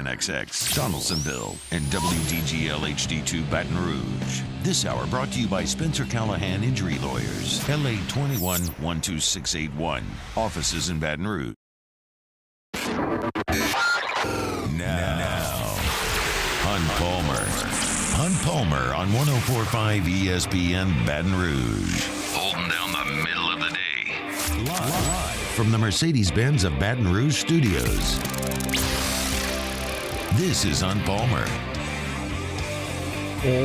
KNXX, Donaldsonville, and WDGL HD2 Baton Rouge. This hour brought to you by Spencer Callahan Injury Lawyers, LA 21-12681, offices in Baton Rouge. Now, Hunt Palmer on 104.5 ESPN Baton Rouge. Holding down the middle of the day. Live from the Mercedes-Benz of Baton Rouge studios. This is Hunt Palmer.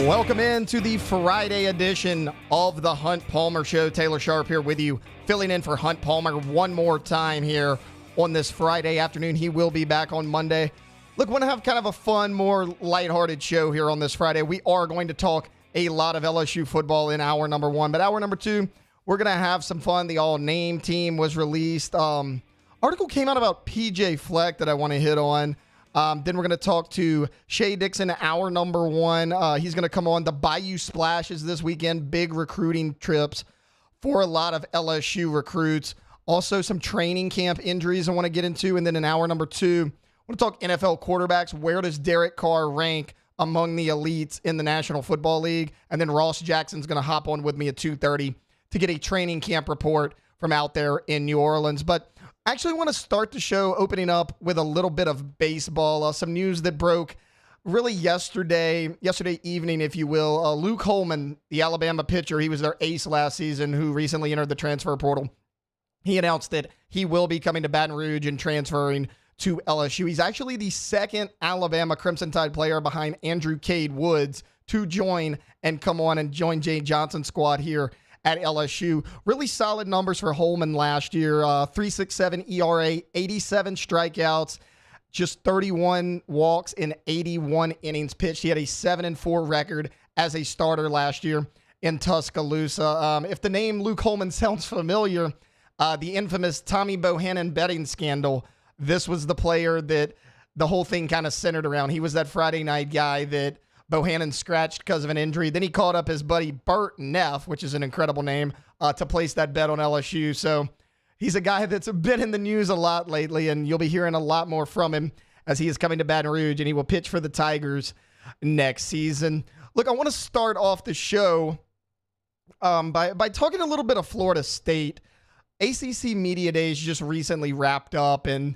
Welcome into the Friday edition of the Hunt Palmer Show. Taylor Sharp here with you, filling in for Hunt Palmer one more time here on this Friday afternoon. He will be back on Monday. Look, we want to have kind of a fun, more lighthearted show here on this Friday. We are going to talk a lot of LSU football in hour number one, but hour number two, we're going to have some fun. The all-name team was released. Article came out about PJ Fleck that I want to hit on. Then we're going to talk to Shea Dixon, hour number one. He's going to come on. The Bayou Splashes this weekend. Big recruiting trips for a lot of LSU recruits. Also, some training camp injuries I want to get into. And then in hour number two, I want to talk NFL quarterbacks. Where does Derek Carr rank among the elites in the National Football League? And then Ross Jackson's going to hop on with me at 2:30 to get a training camp report from out there in New Orleans. But I actually want to start the show opening up with a little bit of baseball. Some news that broke really yesterday evening, if you will. Luke Holman, the Alabama pitcher, he was their ace last season, who recently entered the transfer portal. He announced that he will be coming to Baton Rouge and transferring to LSU. He's actually the second Alabama Crimson Tide player behind Andrew Cade Woods to join and come on and join Jay Johnson's squad here at LSU. Really solid numbers for Holman last year. 3.67 ERA, 87 strikeouts, just 31 walks in 81 innings pitched. He had a 7-4 record as a starter last year in Tuscaloosa. If the name Luke Holman sounds familiar, the infamous Tommy Bohannon betting scandal, this was the player that the whole thing kind of centered around. He was that Friday night guy that Bohannon scratched because of an injury. Then he called up his buddy Bert Neff, which is an incredible name, to place that bet on LSU. So he's a guy that's been in the news a lot lately, and you'll be hearing a lot more from him as he is coming to Baton Rouge, and he will pitch for the Tigers next season. Look, I want to start off the show by talking a little bit of Florida State. ACC Media Days just recently wrapped up, and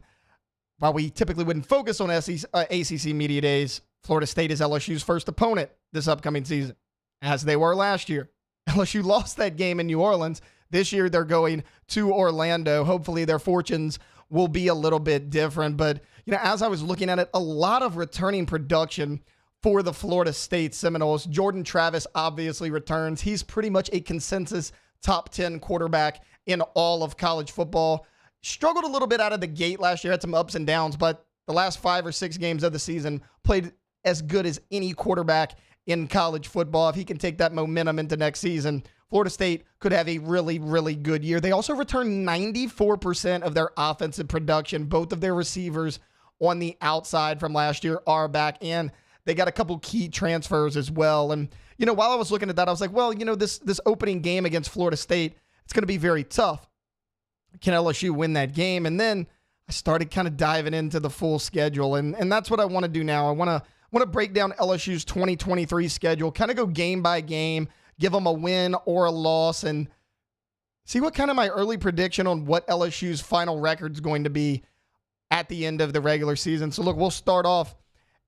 while we typically wouldn't focus on ACC Media Days, Florida State is LSU's first opponent this upcoming season, as they were last year. LSU lost that game in New Orleans. This year, they're going to Orlando. Hopefully, their fortunes will be a little bit different. But, as I was looking at it, a lot of returning production for the Florida State Seminoles. Jordan Travis obviously returns. He's pretty much a consensus top 10 quarterback in all of college football. Struggled a little bit out of the gate last year, had some ups and downs, but the last 5 or 6 games of the season played as good as any quarterback in college football. If he can take that momentum into next season, Florida State could have a really, really good year. They also returned 94% of their offensive production. Both of their receivers on the outside from last year are back, and they got a couple key transfers as well. And, while I was looking at that, I was like, well, this opening game against Florida State, it's going to be very tough. Can LSU win that game? And then I started kind of diving into the full schedule, and that's what I want to do now. I want to break down LSU's 2023 schedule, kind of go game by game, give them a win or a loss, and see what kind of my early prediction on what LSU's final record is going to be at the end of the regular season. So look, we'll start off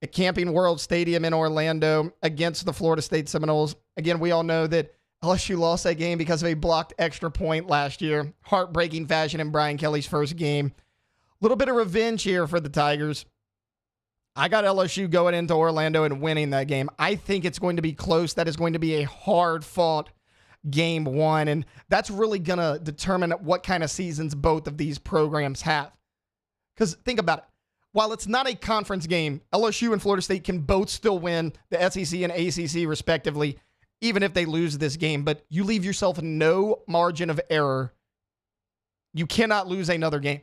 at Camping World Stadium in Orlando against the Florida State Seminoles. Again, we all know that LSU lost that game because of a blocked extra point last year. Heartbreaking fashion in Brian Kelly's first game. A little bit of revenge here for the Tigers. I got LSU going into Orlando and winning that game. I think it's going to be close. That is going to be a hard-fought game one, and that's really going to determine what kind of seasons both of these programs have. Because think about it. While it's not a conference game, LSU and Florida State can both still win the SEC and ACC respectively, even if they lose this game. But you leave yourself no margin of error. You cannot lose another game.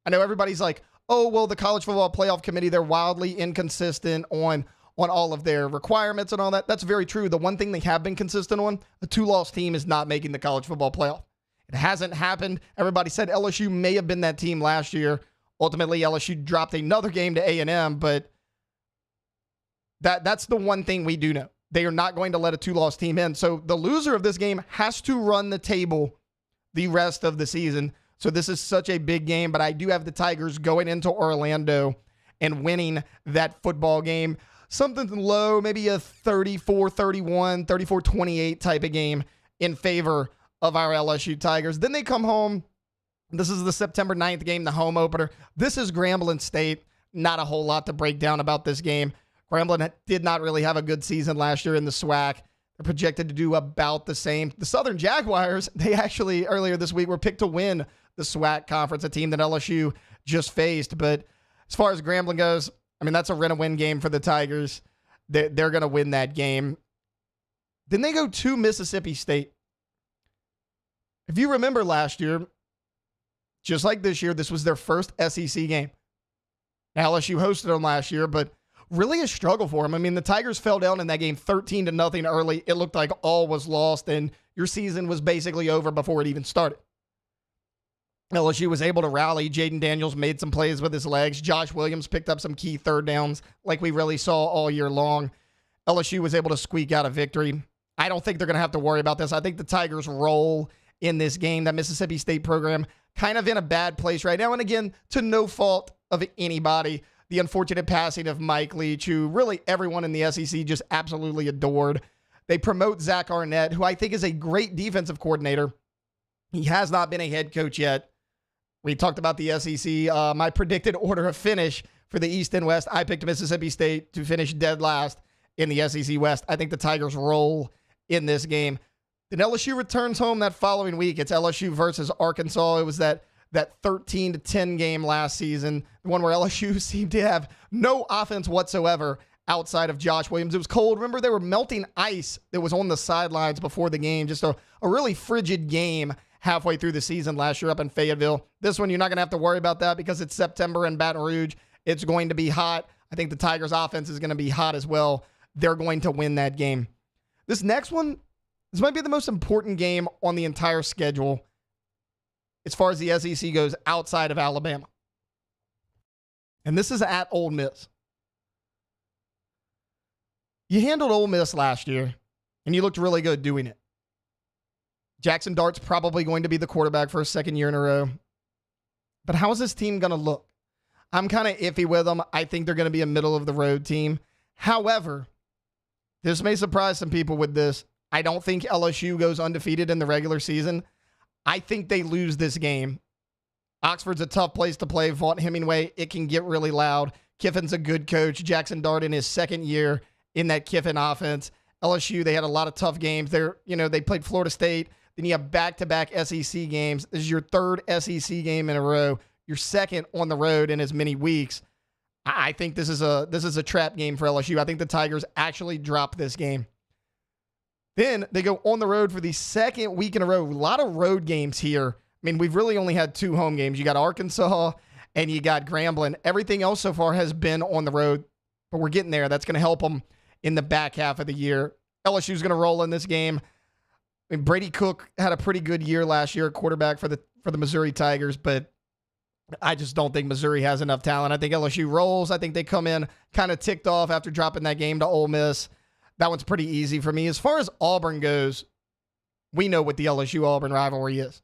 I know everybody's like, oh, well, the College Football Playoff Committee, they're wildly inconsistent on all of their requirements and all that. That's very true. The one thing they have been consistent on, a 2-loss team is not making the College Football Playoff. It hasn't happened. Everybody said LSU may have been that team last year. Ultimately, LSU dropped another game to A&M, but that's the one thing we do know. They are not going to let a 2-loss team in. So the loser of this game has to run the table the rest of the season. So this is such a big game, but I do have the Tigers going into Orlando and winning that football game. Something low, maybe a 34-31, 34-28 type of game in favor of our LSU Tigers. Then they come home. This is the September 9th game, the home opener. This is Grambling State. Not a whole lot to break down about this game. Grambling did not really have a good season last year in the SWAC. They're projected to do about the same. The Southern Jaguars, they actually earlier this week were picked to win the SWAC conference, a team that LSU just faced. But as far as Grambling goes, I mean, that's a rent-a-win game for the Tigers. They're going to win that game. Then they go to Mississippi State. If you remember last year, just like this year, this was their first SEC game. Now, LSU hosted them last year, but really a struggle for them. I mean, the Tigers fell down in that game 13-0 early. It looked like all was lost, and your season was basically over before it even started. LSU was able to rally. Jaden Daniels made some plays with his legs. Josh Williams picked up some key third downs like we really saw all year long. LSU was able to squeak out a victory. I don't think they're going to have to worry about this. I think the Tigers roll in this game. That Mississippi State program kind of in a bad place right now. And again, to no fault of anybody. The unfortunate passing of Mike Leach, who really everyone in the SEC just absolutely adored. They promote Zach Arnett, who I think is a great defensive coordinator. He has not been a head coach yet. We talked about the SEC. My predicted order of finish for the East and West, I picked Mississippi State to finish dead last in the SEC West. I think the Tigers roll in this game. Then LSU returns home that following week. It's LSU versus Arkansas. It was that 13-10 game last season, the one where LSU seemed to have no offense whatsoever outside of Josh Williams. It was cold. Remember, they were melting ice that was on the sidelines before the game. Just a really frigid game halfway through the season last year up in Fayetteville. This one, you're not going to have to worry about that because it's September in Baton Rouge. It's going to be hot. I think the Tigers' offense is going to be hot as well. They're going to win that game. This next one, this might be the most important game on the entire schedule as far as the SEC goes outside of Alabama. And this is at Ole Miss. You handled Ole Miss last year, and you looked really good doing it. Jackson Dart's probably going to be the quarterback for a second year in a row. But how is this team going to look? I'm kind of iffy with them. I think they're going to be a middle-of-the-road team. However, this may surprise some people with this. I don't think LSU goes undefeated in the regular season. I think they lose this game. Oxford's a tough place to play. Vaught Hemingway, it can get really loud. Kiffin's a good coach. Jackson Dart in his second year in that Kiffin offense. LSU, they had a lot of tough games. They played Florida State. Then you have back-to-back SEC games. This is your third SEC game in a row. Your second on the road in as many weeks. I think this is a trap game for LSU. I think the Tigers actually drop this game. Then they go on the road for the second week in a row. A lot of road games here. I mean, we've really only had two home games. You got Arkansas and you got Grambling. Everything else so far has been on the road, but we're getting there. That's going to help them in the back half of the year. LSU's going to roll in this game. I mean, Brady Cook had a pretty good year last year, quarterback for the Missouri Tigers, but I just don't think Missouri has enough talent. I think LSU rolls. I think they come in kind of ticked off after dropping that game to Ole Miss. That one's pretty easy for me. As far as Auburn goes, we know what the LSU-Auburn rivalry is.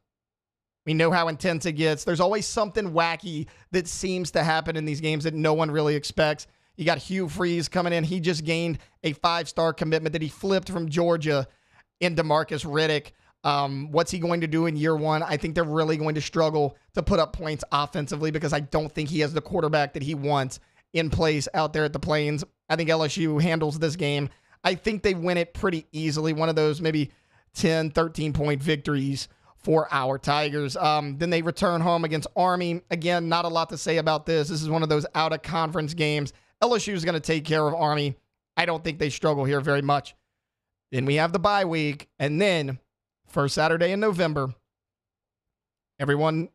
We know how intense it gets. There's always something wacky that seems to happen in these games that no one really expects. You got Hugh Freeze coming in. He just gained a 5-star commitment that he flipped from Georgia into Marcus Riddick. What's he going to do in year one? I think they're really going to struggle to put up points offensively because I don't think he has the quarterback that he wants in place out there at the Plains. I think LSU handles this game. I think they win it pretty easily. One of those maybe 10, 13-point victories for our Tigers. Then they return home against Army. Again, not a lot to say about this. This is one of those out-of-conference games. LSU is going to take care of Army. I don't think they struggle here very much. Then we have the bye week. And then, first Saturday in November, everyone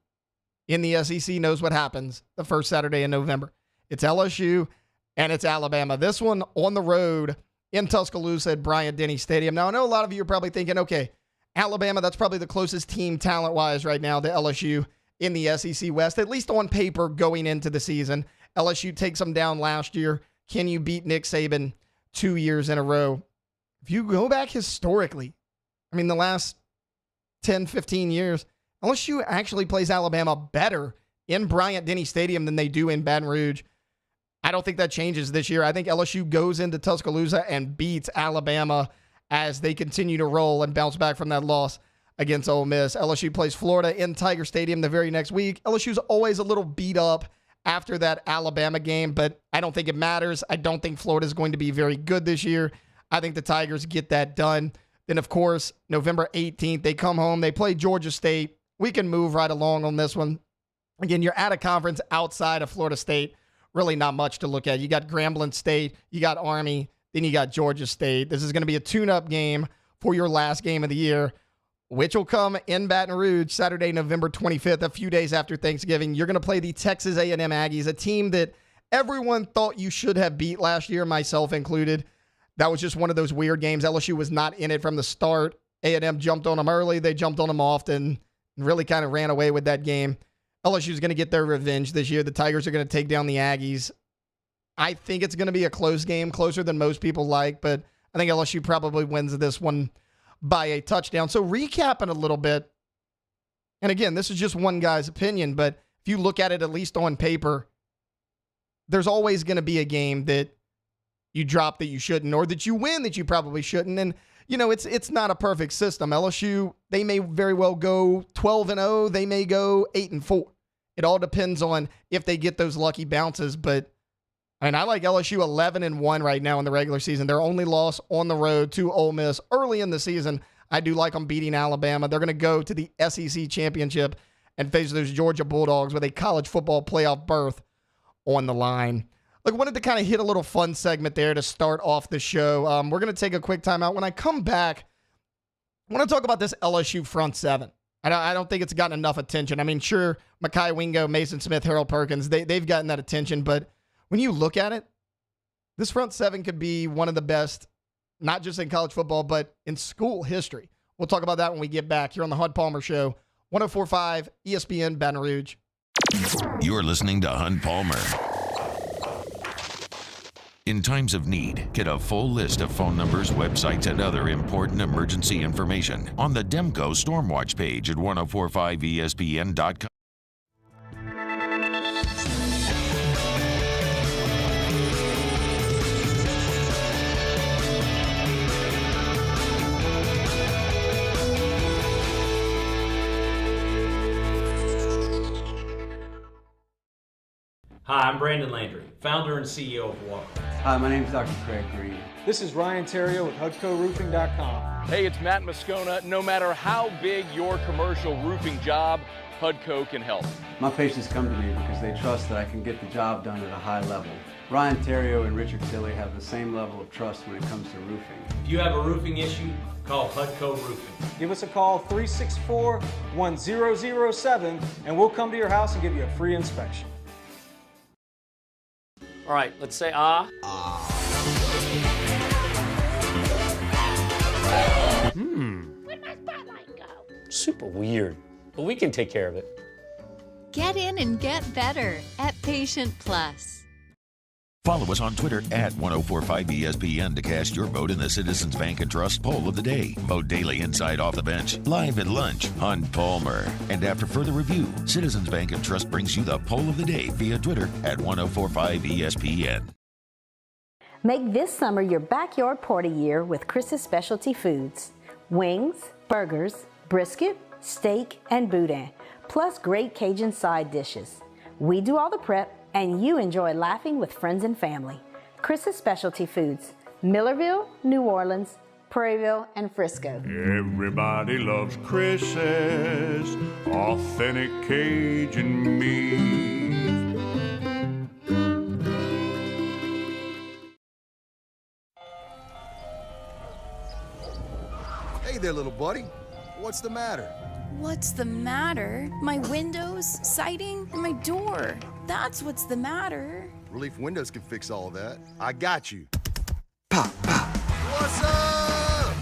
in the SEC knows what happens the first Saturday in November. It's LSU and it's Alabama. This one on the road in Tuscaloosa at Bryant-Denny Stadium. Now, I know a lot of you are probably thinking, okay, Alabama, that's probably the closest team talent-wise right now to LSU in the SEC West, at least on paper going into the season. LSU takes them down last year. Can you beat Nick Saban 2 years in a row? If you go back historically, I mean, the last 10, 15 years, LSU actually plays Alabama better in Bryant-Denny Stadium than they do in Baton Rouge. I don't think that changes this year. I think LSU goes into Tuscaloosa and beats Alabama as they continue to roll and bounce back from that loss against Ole Miss. LSU plays Florida in Tiger Stadium the very next week. LSU's always a little beat up after that Alabama game, but I don't think it matters. I don't think Florida's going to be very good this year. I think the Tigers get that done. Then, of course, November 18th, they come home. They play Georgia State. We can move right along on this one. Again, you're at a conference outside of Florida State. Really not much to look at. You got Grambling State, you got Army, then you got Georgia State. This is going to be a tune-up game for your last game of the year, which will come in Baton Rouge Saturday, November 25th, a few days after Thanksgiving. You're going to play the Texas A&M Aggies, a team that everyone thought you should have beat last year, myself included. That was just one of those weird games. LSU was not in it from the start. A&M jumped on them early. They jumped on them often and really kind of ran away with that game. LSU is going to get their revenge this year. The Tigers are going to take down the Aggies. I think it's going to be a close game, closer than most people like, but I think LSU probably wins this one by a touchdown. So recapping a little bit, and again, this is just one guy's opinion, but if you look at it at least on paper, there's always going to be a game that you drop that you shouldn't, or that you win that you probably shouldn't. And, you know, it's not a perfect system. LSU, they may very well go 12-0. They may go 8-4. It all depends on if they get those lucky bounces. But, I mean, I like LSU 11-1 right now in the regular season. Their only loss on the road to Ole Miss early in the season. I do like them beating Alabama. They're going to go to the SEC championship and face those Georgia Bulldogs with a college football playoff berth on the line. Look, I wanted to kind of hit a little fun segment there to start off the show. We're going to take a quick timeout. When I come back, I want to talk about this LSU front seven. I don't think it's gotten enough attention. I mean, sure, Mekhi Wingo, Mason Smith, Harold Perkins, they've gotten that attention. But when you look at it, this front seven could be one of the best, not just in college football, but in school history. We'll talk about that when we get back here on the Hunt Palmer Show, 104.5 ESPN Baton Rouge. You're listening to Hunt Palmer. In times of need, get a full list of phone numbers, websites, and other important emergency information on the Demco Stormwatch page at 1045ESPN.com. Hi, I'm Brandon Landry, founder and CEO of Water. Hi, my name is Dr. Craig Green. This is Ryan Terrio with HUDCORoofing.com. Hey, it's Matt Moscona. No matter how big your commercial roofing job, HUDCO can help. My patients come to me because they trust that I can get the job done at a high level. Ryan Terrio and Richard Tilley have the same level of trust when it comes to roofing. If you have a roofing issue, call HUDCO Roofing. Give us a call, 364-1007, and we'll come to your house and give you a free inspection. All right, let's say ah. Where'd my spotlight go? Super weird, but we can take care of it. Get in and get better at Patient Plus. Follow us on Twitter at 1045ESPN to cast your vote in the Citizens Bank and Trust poll of the day. Vote daily inside Off the Bench, live at lunch, Hunt Palmer. And after further review, Citizens Bank and Trust brings you the poll of the day via Twitter at 1045ESPN. Make this summer your backyard party year with Chris's Specialty Foods. Wings, burgers, brisket, steak, and boudin, plus great Cajun side dishes. We do all the prep, and you enjoy laughing with friends and family. Chris's Specialty Foods, Millerville, New Orleans, Prairieville, and Frisco. Everybody loves Chris's authentic Cajun meat. Hey there, little buddy. What's the matter? What's the matter? My windows, siding, and my door. That's what's the matter. Relief Windows can fix all that. I got you. Pop, pop. What's up?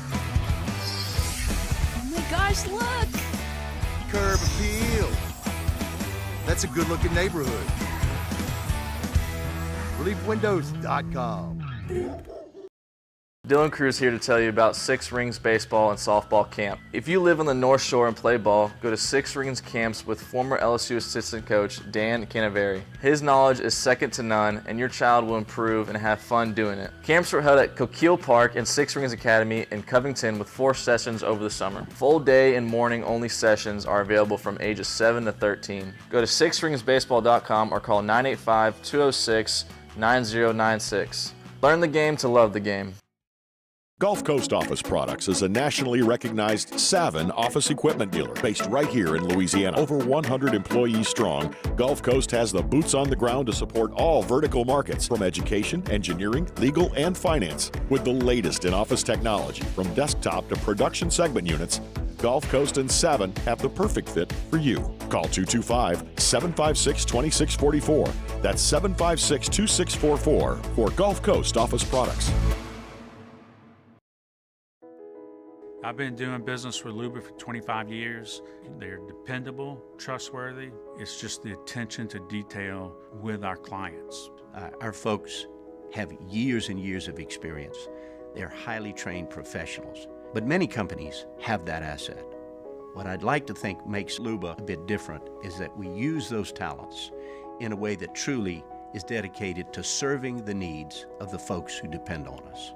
Oh my gosh, look! Curb appeal. That's a good-looking neighborhood. ReliefWindows.com. Dylan Cruz here to tell you about Six Rings Baseball and Softball Camp. If you live on the North Shore and play ball, go to Six Rings Camps with former LSU assistant coach Dan Canaveri. His knowledge is second to none, and your child will improve and have fun doing it. Camps were held at Coquille Park and Six Rings Academy in Covington with 4 sessions over the summer. Full day and morning only sessions are available from ages 7 to 13. Go to sixringsbaseball.com or call 985-206-9096. Learn the game to love the game. Gulf Coast Office Products is a nationally recognized Savin office equipment dealer based right here in Louisiana. Over 100 employees strong, Gulf Coast has the boots on the ground to support all vertical markets from education, engineering, legal, and finance. With the latest in office technology from desktop to production segment units, Gulf Coast and Savin have the perfect fit for you. Call 225-756-2644. That's 756-2644 for Gulf Coast Office Products. I've been doing business with Luba for 25 years. They're dependable, trustworthy. It's just the attention to detail with our clients. Our folks have years and years of experience. They're highly trained professionals, but many companies have that asset. What I'd like to think makes Luba a bit different is that we use those talents in a way that truly is dedicated to serving the needs of the folks who depend on us.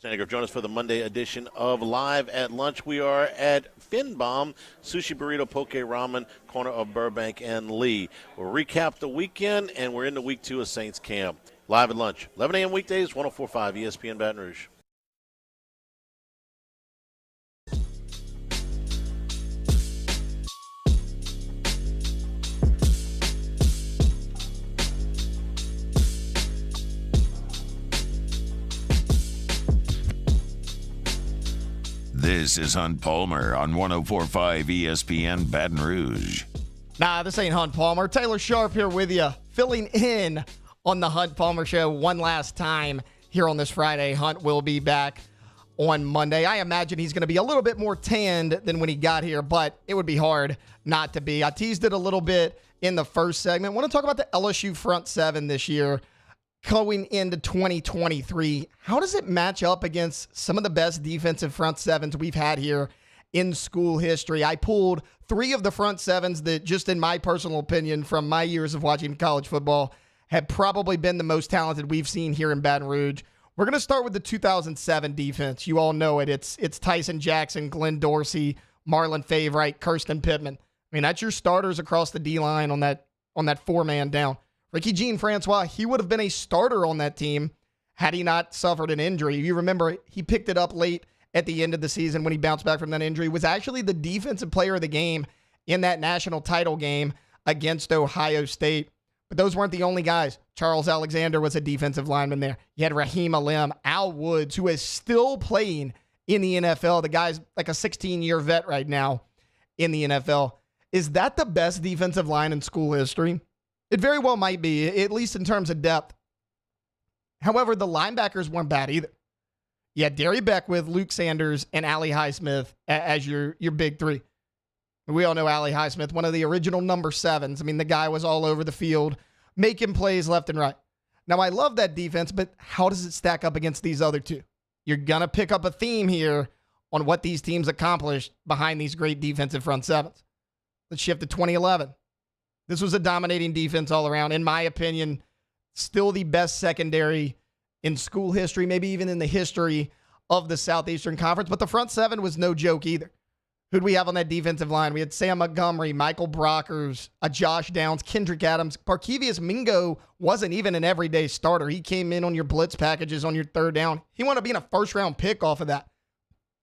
Sandigrove, join us for the Monday edition of Live at Lunch. We are at Finbom, Sushi Burrito, Poke Ramen, corner of Burbank and Lee. We'll recap the weekend, and we're into week 2 of Saints Camp. Live at Lunch, 11 a.m. weekdays, 104.5 ESPN Baton Rouge. This is Hunt Palmer on 104.5 ESPN Baton Rouge. Nah, this ain't Hunt Palmer. Taylor Sharp here with you, filling in on the Hunt Palmer Show one last time here on this Friday. Hunt will be back on Monday. I imagine he's going to be a little bit more tanned than when he got here, but it would be hard not to be. I teased it a little bit in the first segment. I want to talk about the LSU front seven this year. Going into 2023, how does it match up against some of the best defensive front sevens we've had here in school history? I pulled 3 of the front sevens that, just in my personal opinion, from my years of watching college football, have probably been the most talented we've seen here in Baton Rouge. We're going to start with the 2007 defense. You all know it. It's Tyson Jackson, Glenn Dorsey, Marlon Favorite, Kirsten Pittman. I mean, that's your starters across the D-line on that 4-man down. Ricky Jean-Francois, he would have been a starter on that team had he not suffered an injury. You remember he picked it up late at the end of the season when he bounced back from that injury, was actually the defensive player of the game in that national title game against Ohio State. But those weren't the only guys. Charles Alexander was a defensive lineman there. You had Raheem Alim, Al Woods, who is still playing in the NFL. The guy's like a 16-year vet right now in the NFL. Is that the best defensive line in school history? It very well might be, at least in terms of depth. However, the linebackers weren't bad either. You had Derry Beckwith, Luke Sanders, and Ali Highsmith as your big 3. We all know Ali Highsmith, one of the original number 7s. I mean, the guy was all over the field, making plays left and right. Now, I love that defense, but how does it stack up against these other 2? You're going to pick up a theme here on what these teams accomplished behind these great defensive front 7s. Let's shift to 2011. This was a dominating defense all around. In my opinion, still the best secondary in school history, maybe even in the history of the Southeastern Conference. But the front 7 was no joke either. Who'd we have on that defensive line? We had Sam Montgomery, Michael Brockers, Josh Downs, Kendrick Adams. Parkevious Mingo wasn't even an everyday starter. He came in on your blitz packages on your 3rd down. He wound up being a first-round pick off of that.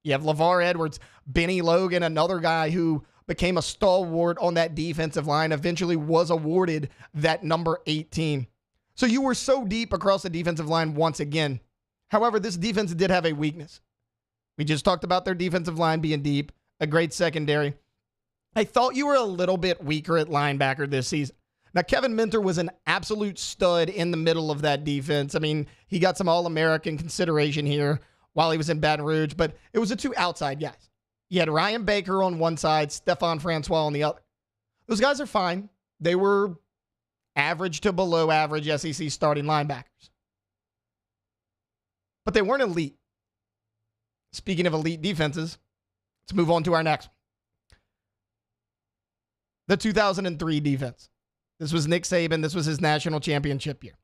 You have LeVar Edwards, Benny Logan, another guy who became a stalwart on that defensive line, eventually was awarded that number 18. So you were so deep across the defensive line once again. However, this defense did have a weakness. We just talked about their defensive line being deep, a great secondary. I thought you were a little bit weaker at linebacker this season. Now, Kevin Minter was an absolute stud in the middle of that defense. I mean, he got some All-American consideration here while he was in Baton Rouge, but it was the two outside guys. You had Ryan Baker on one side, Stephon Francois on the other. Those guys are fine. They were average to below average SEC starting linebackers. But they weren't elite. Speaking of elite defenses, let's move on to our next one. The 2003 defense. This was Nick Saban. This was his national championship year.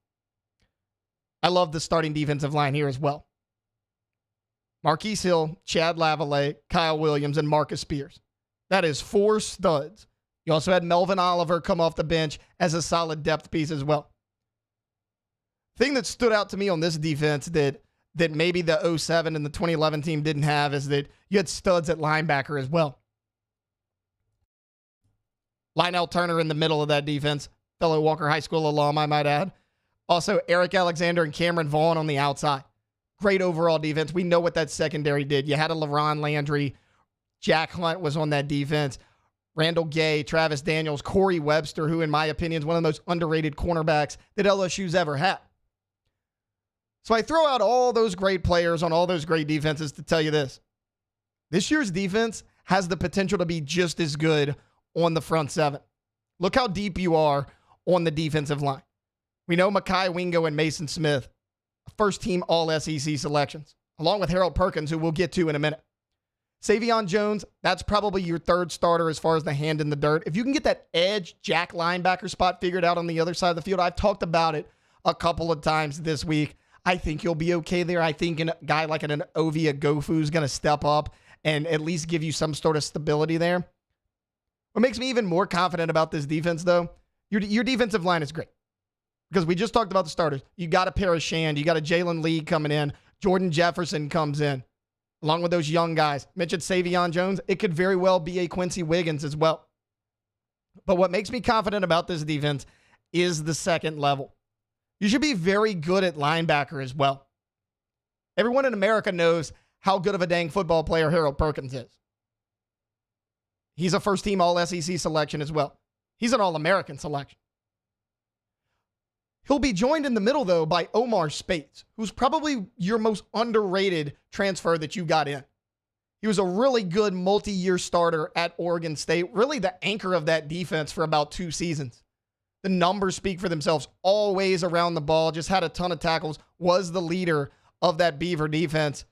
I love the starting defensive line here as well. Marquise Hill, Chad Lavallee, Kyle Williams, and Marcus Spears. That is 4 studs. You also had Melvin Oliver come off the bench as a solid depth piece as well. Thing that stood out to me on this defense that maybe the 07 and the 2011 team didn't have is that you had studs at linebacker as well. Lionel Turner in the middle of that defense, fellow Walker High School alum, I might add. Also, Eric Alexander and Cameron Vaughn on the outside. Great overall defense. We know what that secondary did. You had a LaRon Landry. Jack Hunt was on that defense. Randall Gay, Travis Daniels, Corey Webster, who in my opinion is one of the most underrated cornerbacks that LSU's ever had. So I throw out all those great players on all those great defenses to tell you this. This year's defense has the potential to be just as good on the front seven. Look how deep you are on the defensive line. We know Mekhi Wingo and Mason Smith, first-team All-SEC selections, along with Harold Perkins, who we'll get to in a minute. Savion Jones, that's probably your third starter as far as the hand in the dirt. If you can get that edge jack linebacker spot figured out on the other side of the field, I've talked about it a couple of times this week. I think you'll be okay there. I think a guy like an Ovia Gofu is going to step up and at least give you some sort of stability there. What makes me even more confident about this defense, though, your defensive line is great. Because we just talked about the starters. You got a Paris Shand. You got a Jalen Lee coming in. Jordan Jefferson comes in, along with those young guys. Mentioned Savion Jones. It could very well be a Quincy Wiggins as well. But what makes me confident about this defense is the second level. You should be very good at linebacker as well. Everyone in America knows how good of a dang football player Harold Perkins is. He's a first-team All-SEC selection as well. He's an All-American selection. He'll be joined in the middle, though, by Omar Speights, who's probably your most underrated transfer that you got in. He was a really good multi-year starter at Oregon State, really the anchor of that defense for about 2 seasons. The numbers speak for themselves, always around the ball, just had a ton of tackles, was the leader of that Beaver defense.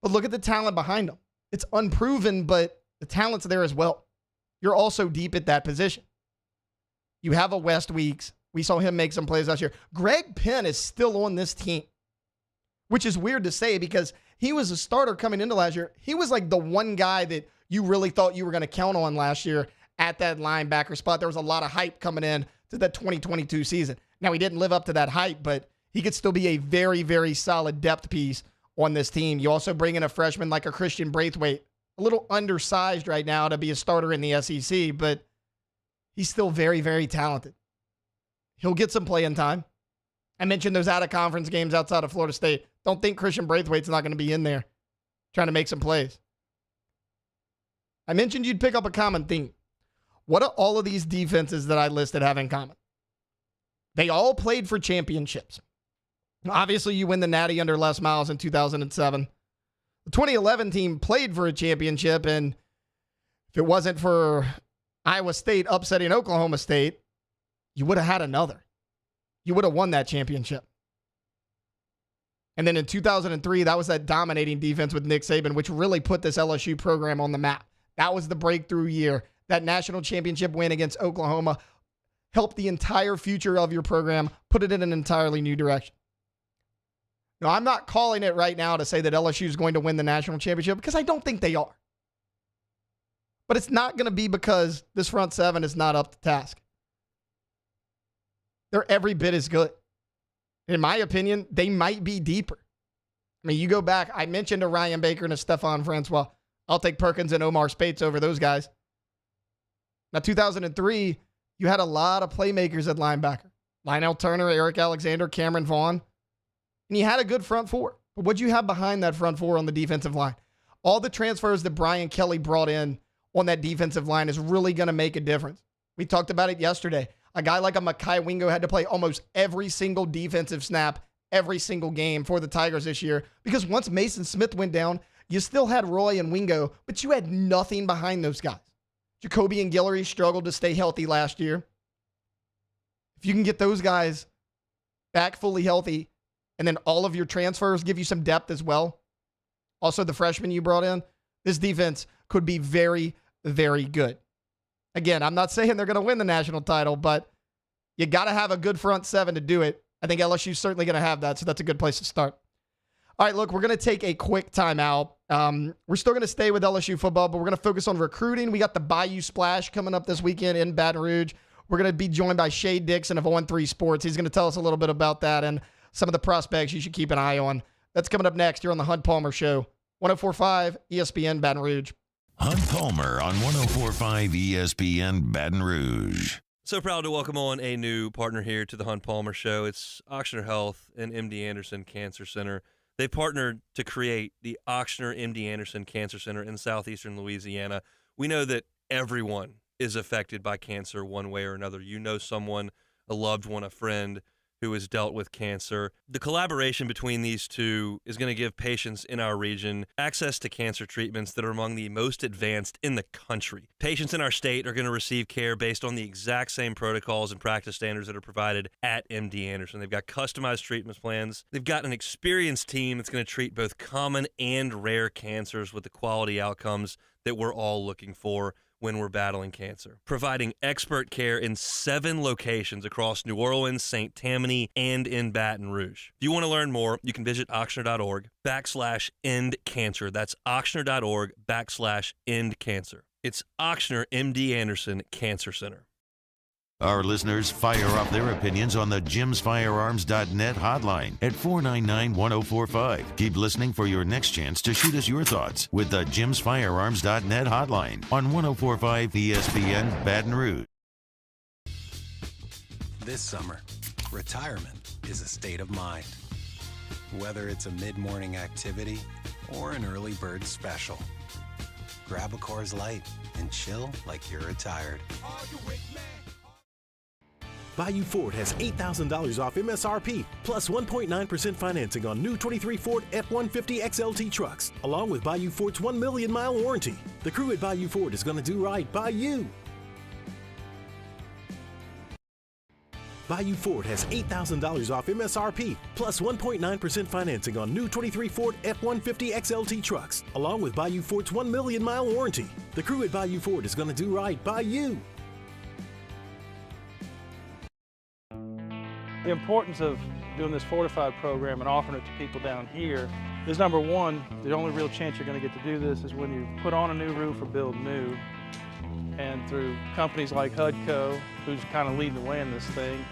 But look at the talent behind him. It's unproven, but the talent's there as well. You're also deep at that position. You have a West Weeks. We saw him make some plays last year. Greg Penn is still on this team, which is weird to say because he was a starter coming into last year. He was like the one guy that you really thought you were going to count on last year at that linebacker spot. There was a lot of hype coming in to that 2022 season. Now, he didn't live up to that hype, but he could still be a very, very solid depth piece on this team. You also bring in a freshman like a Christian Braithwaite, a little undersized right now to be a starter in the SEC, but he's still very, very talented. He'll get some playing time. I mentioned those out-of-conference games outside of Florida State. Don't think Christian Braithwaite's not going to be in there trying to make some plays. I mentioned you'd pick up a common theme. What do all of these defenses that I listed have in common? They all played for championships. Obviously, you win the Natty under Les Miles in 2007. The 2011 team played for a championship, and if it wasn't for Iowa State upsetting Oklahoma State, you would have had another. You would have won that championship. And then in 2003, that was that dominating defense with Nick Saban, which really put this LSU program on the map. That was the breakthrough year. That national championship win against Oklahoma helped the entire future of your program, put it in an entirely new direction. Now, I'm not calling it right now to say that LSU is going to win the national championship because I don't think they are. But it's not going to be because this front seven is not up to task. They're every bit as good. In my opinion, they might be deeper. I mean, you go back, I mentioned a Ryan Baker and a Stephon Francois. I'll take Perkins and Omar Speights over those guys. Now, 2003, you had a lot of playmakers at linebacker. Lionel Turner, Eric Alexander, Cameron Vaughn. And you had a good front four. But what'd you have behind that front four on the defensive line? All the transfers that Brian Kelly brought in on that defensive line is really going to make a difference. We talked about it yesterday. A guy like a Mekhi Wingo had to play almost every single defensive snap every single game for the Tigers this year, because once Mason Smith went down, you still had Roy and Wingo, but you had nothing behind those guys. Jacoby and Guillory struggled to stay healthy last year. If you can get those guys back fully healthy, and then all of your transfers give you some depth as well, also the freshmen you brought in, this defense could be very, very good. Again, I'm not saying they're going to win the national title, but you got to have a good front seven to do it. I think LSU's certainly going to have that, so that's a good place to start. All right, look, we're going to take a quick timeout. We're still going to stay with LSU football, but we're going to focus on recruiting. We got the Bayou Splash coming up this weekend in Baton Rouge. We're going to be joined by Shea Dixon of 0-3 Sports. He's going to tell us a little bit about that and some of the prospects you should keep an eye on. That's coming up next here on the Hunt Palmer Show. 104.5 ESPN Baton Rouge. Hunt Palmer on 104.5 ESPN Baton Rouge. So proud to welcome on a new partner here to the Hunt Palmer Show. It's Ochsner Health and MD Anderson Cancer Center. They partnered to create the Ochsner MD Anderson Cancer Center in southeastern Louisiana. We know that everyone is affected by cancer one way or another. You know someone, a loved one, a friend who has dealt with cancer. The collaboration between these two is going to give patients in our region access to cancer treatments that are among the most advanced in the country. Patients in our state are going to receive care based on the exact same protocols and practice standards that are provided at MD Anderson. They've got customized treatment plans. They've got an experienced team that's going to treat both common and rare cancers with the quality outcomes that we're all looking for when we're battling cancer, providing expert care in 7 locations across New Orleans, St. Tammany, and in Baton Rouge. If you want to learn more, you can visit Ochsner.org/end-cancer. That's Ochsner.org/end-cancer. It's Ochsner MD Anderson Cancer Center. Our listeners fire off their opinions on the jimsfirearms.net hotline at 499-1045. Keep listening for your next chance to shoot us your thoughts with the jimsfirearms.net hotline on 104.5 ESPN Baton Rouge. This summer, retirement is a state of mind. Whether it's a mid-morning activity or an early bird special, grab a Coors Light and chill like you're retired. Bayou Ford has $8,000 off MSRP, plus 1.9% financing on new 23 Ford F-150 XLT trucks, along with Bayou Ford's 1 million mile warranty. The crew at Bayou Ford is going to do right by you. Bayou Ford has $8,000 off MSRP, plus 1.9% financing on new 23 Ford F-150 XLT trucks, along with Bayou Ford's 1 million mile warranty. The crew at Bayou Ford is going to do right by you. The importance of doing this fortified program and offering it to people down here is, number one, the only real chance you're going to get to do this is when you put on a new roof or build new. And through companies like HUDCO, who's kind of leading the way in this thing,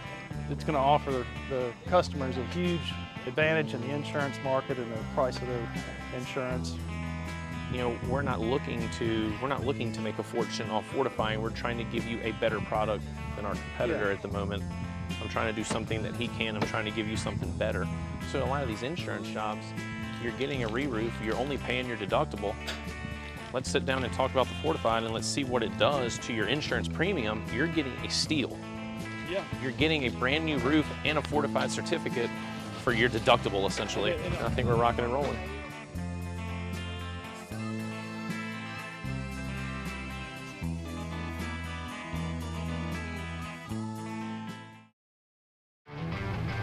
it's going to offer the customers a huge advantage in the insurance market and the price of their insurance. You know, we're not looking to make a fortune off fortifying. We're trying to give you a better product than our competitor at the moment. I'm trying to do something that he can. I'm trying to give you something better. So a lot of these insurance jobs, you're getting a re-roof, you're only paying your deductible. Let's sit down and talk about the fortified and let's see what it does to your insurance premium. You're getting a steal. Yeah. You're getting a brand new roof and a fortified certificate for your deductible, essentially. And I think we're rocking and rolling.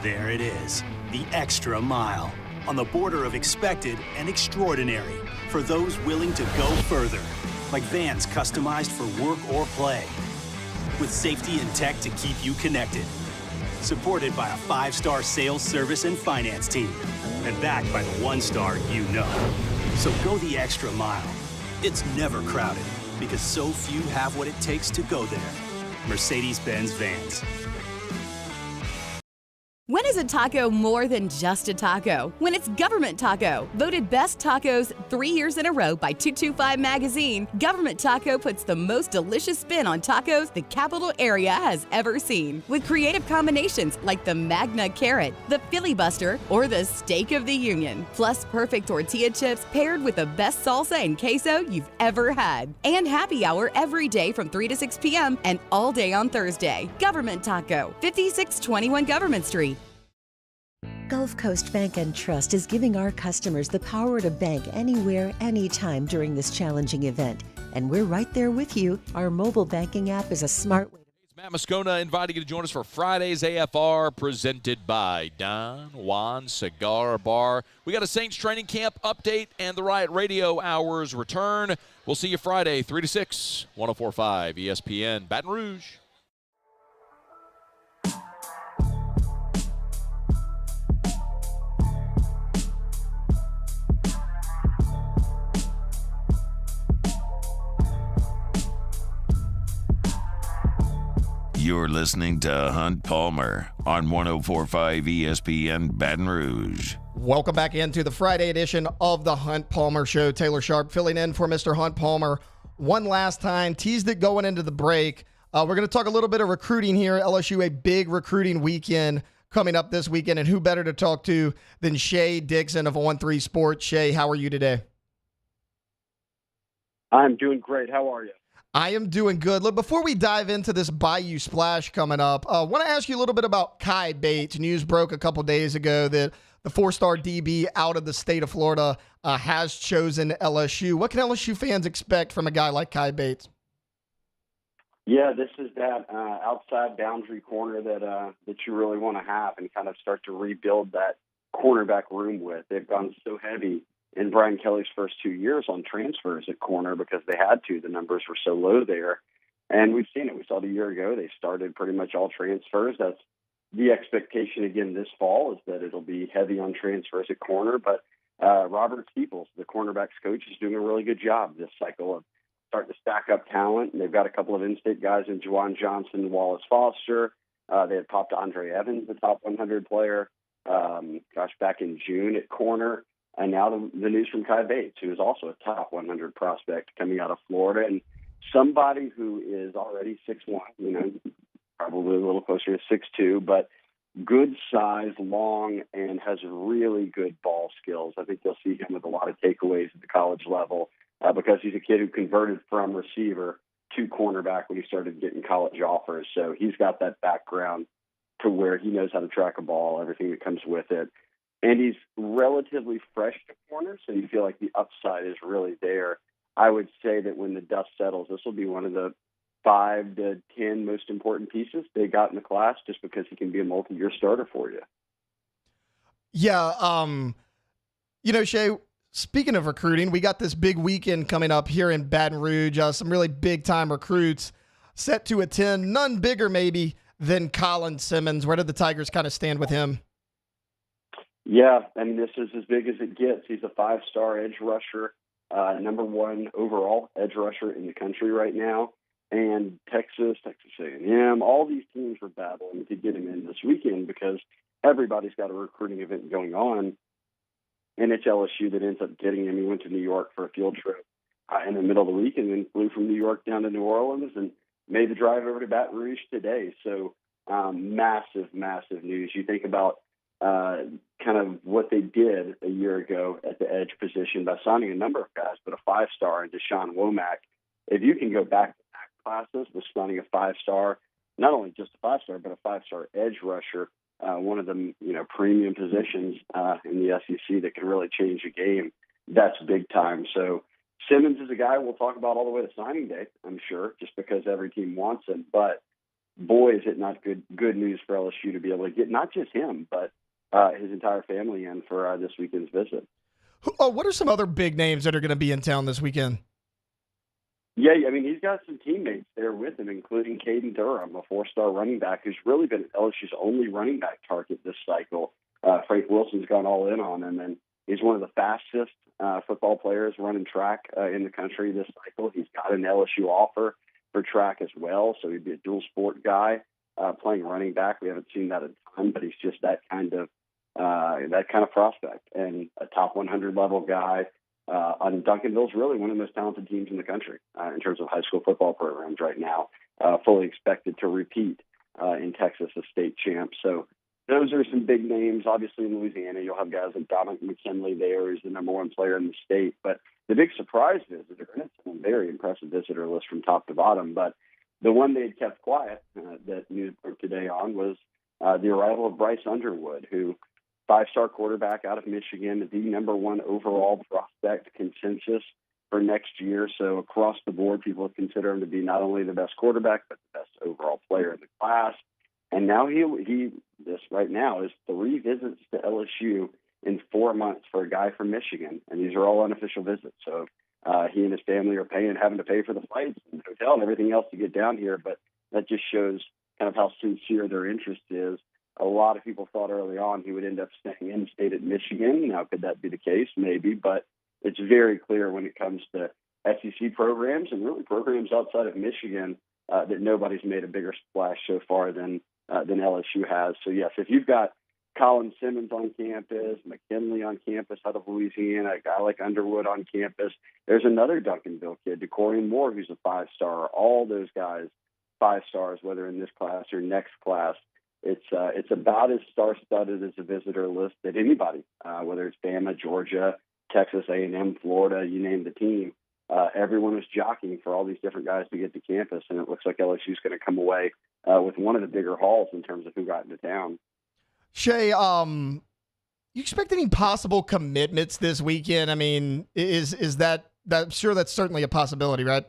There it is, the extra mile, on the border of expected and extraordinary, for those willing to go further, like vans customized for work or play, with safety and tech to keep you connected, supported by a 5-star sales, service, and finance team, and backed by the 1-star you know. So go the extra mile. It's never crowded, because so few have what it takes to go there. Mercedes-Benz Vans. When is a taco more than just a taco? When it's Government Taco. Voted best tacos 3 years in a row by 225 Magazine, Government Taco puts the most delicious spin on tacos the capital area has ever seen. With creative combinations like the Magna Carrot, the Filibuster, or the Steak of the Union. Plus perfect tortilla chips paired with the best salsa and queso you've ever had. And happy hour every day from 3 to 6 p.m. and all day on Thursday. Government Taco, 5621 Government Street. Gulf Coast Bank and Trust is giving our customers the power to bank anywhere, anytime during this challenging event. And we're right there with you. Our mobile banking app is a smart way. Matt Moscona inviting you to join us for Friday's AFR, presented by Don Juan Cigar Bar. We got a Saints training camp update and the Riot Radio Hours return. We'll see you Friday, 3 to 6, 104.5 ESPN, Baton Rouge. You're listening to Hunt Palmer on 104.5 ESPN Baton Rouge. Welcome back into the Friday edition of the Hunt Palmer Show. Taylor Sharp filling in for Mr. Hunt Palmer one last time. Teased it going into the break. We're going to talk a little bit of recruiting here. LSU, a big recruiting weekend coming up this weekend. And who better to talk to than Shea Dixon of On3 Sports. Shea, how are you today? I'm doing great. How are you? I am doing good. Look, before we dive into this Bayou Splash coming up, I want to ask you a little bit about Kai Bates. News broke a couple days ago that the four-star DB out of the state of Florida has chosen LSU. What can LSU fans expect from a guy like Kai Bates? Yeah, this is that outside boundary corner that you really want to have and kind of start to rebuild that cornerback room with. They've gone so heavy in Brian Kelly's first 2 years on transfers at corner because they had to. The numbers were so low there. And we've seen it. We saw it a year ago. They started pretty much all transfers. That's the expectation again this fall, is that it'll be heavy on transfers at corner. But Robert Steeples, the cornerbacks coach, is doing a really good job this cycle of starting to stack up talent. And they've got a couple of in-state guys in Juwan Johnson and Wallace Foster. They had popped Andre Evans, the top 100 player, back in June at corner. And now the news from Kai Bates, who is also a top 100 prospect coming out of Florida, and somebody who is already 6'1", probably a little closer to 6'2", but good size, long, and has really good ball skills. I think you'll see him with a lot of takeaways at the college level because he's a kid who converted from receiver to cornerback when he started getting college offers. So he's got that background to where he knows how to track a ball, everything that comes with it. And he's relatively fresh to corner, so you feel like the upside is really there. I would say that when the dust settles, this will be one of the 5 to 10 most important pieces they got in the class just because he can be a multi-year starter for you. Yeah, Shea, speaking of recruiting, we got this big weekend coming up here in Baton Rouge. Some really big-time recruits set to attend, none bigger maybe than Colin Simmons. Where did the Tigers kind of stand with him? Yeah, I mean, this is as big as it gets. He's a 5-star edge rusher, number 1 overall edge rusher in the country right now. And Texas A&M, all these teams were battling to get him in this weekend because everybody's got a recruiting event going on. And it's LSU that ends up getting him. He went to New York for a field trip in the middle of the week and then flew from New York down to New Orleans and made the drive over to Baton Rouge today. So massive, massive news. You think about kind of what they did a year ago at the edge position by signing a number of guys, but a 5-star in Deshaun Womack. If you can go back to back classes with signing a 5-star, not only just a 5-star, but a 5-star edge rusher, one of the premium positions in the SEC that can really change a game, that's big time. So Simmons is a guy we'll talk about all the way to signing day, I'm sure, just because every team wants him. But boy, is it not good news for LSU to be able to get not just him, but his entire family in for this weekend's visit. What are some other big names that are going to be in town this weekend? Yeah, I mean, he's got some teammates there with him, including Caden Durham, a 4-star running back who's really been LSU's only running back target this cycle. Frank Wilson's gone all in on him, and he's one of the fastest football players running track in the country this cycle. He's got an LSU offer for track as well, so he'd be a dual sport guy playing running back. We haven't seen that a ton, but he's just that kind of prospect and a top 100 level guy. And Duncanville's really one of the most talented teams in the country in terms of high school football programs right now, fully expected to repeat in Texas as state champ. So those are some big names. Obviously in Louisiana, you'll have guys like Dominic McKinley there, who's the number 1 player in the state. But the big surprise visitor, and it's a very impressive visitor list from top to bottom, but the one they had kept quiet that news broke today on was the arrival of Bryce Underwood, who 5-star quarterback out of Michigan, the number one overall prospect consensus for next year. So across the board, people consider him to be not only the best quarterback, but the best overall player in the class. And now this right now is 3 visits to LSU in 4 months for a guy from Michigan. And these are all unofficial visits. So he and his family are having to pay for the flights and the hotel and everything else to get down here. But that just shows kind of how sincere their interest is. A lot of people thought early on he would end up staying in state at Michigan. Now, could that be the case? Maybe, but it's very clear when it comes to SEC programs and really programs outside of Michigan that nobody's made a bigger splash so far than LSU has. So, yes, if you've got Colin Simmons on campus, McKinley on campus out of Louisiana, a guy like Underwood on campus, there's another Duncanville kid, DeCorian Moore, who's a 5-star. All those guys, 5 stars, whether in this class or next class. It's about as star-studded as a visitor list that anybody, whether it's Bama, Georgia, Texas A&M, Florida, you name the team. Everyone is jockeying for all these different guys to get to campus, and it looks like LSU is going to come away with one of the bigger hauls in terms of who got into town. Shea, you expect any possible commitments this weekend? I mean, is that I'm sure that's certainly a possibility, right?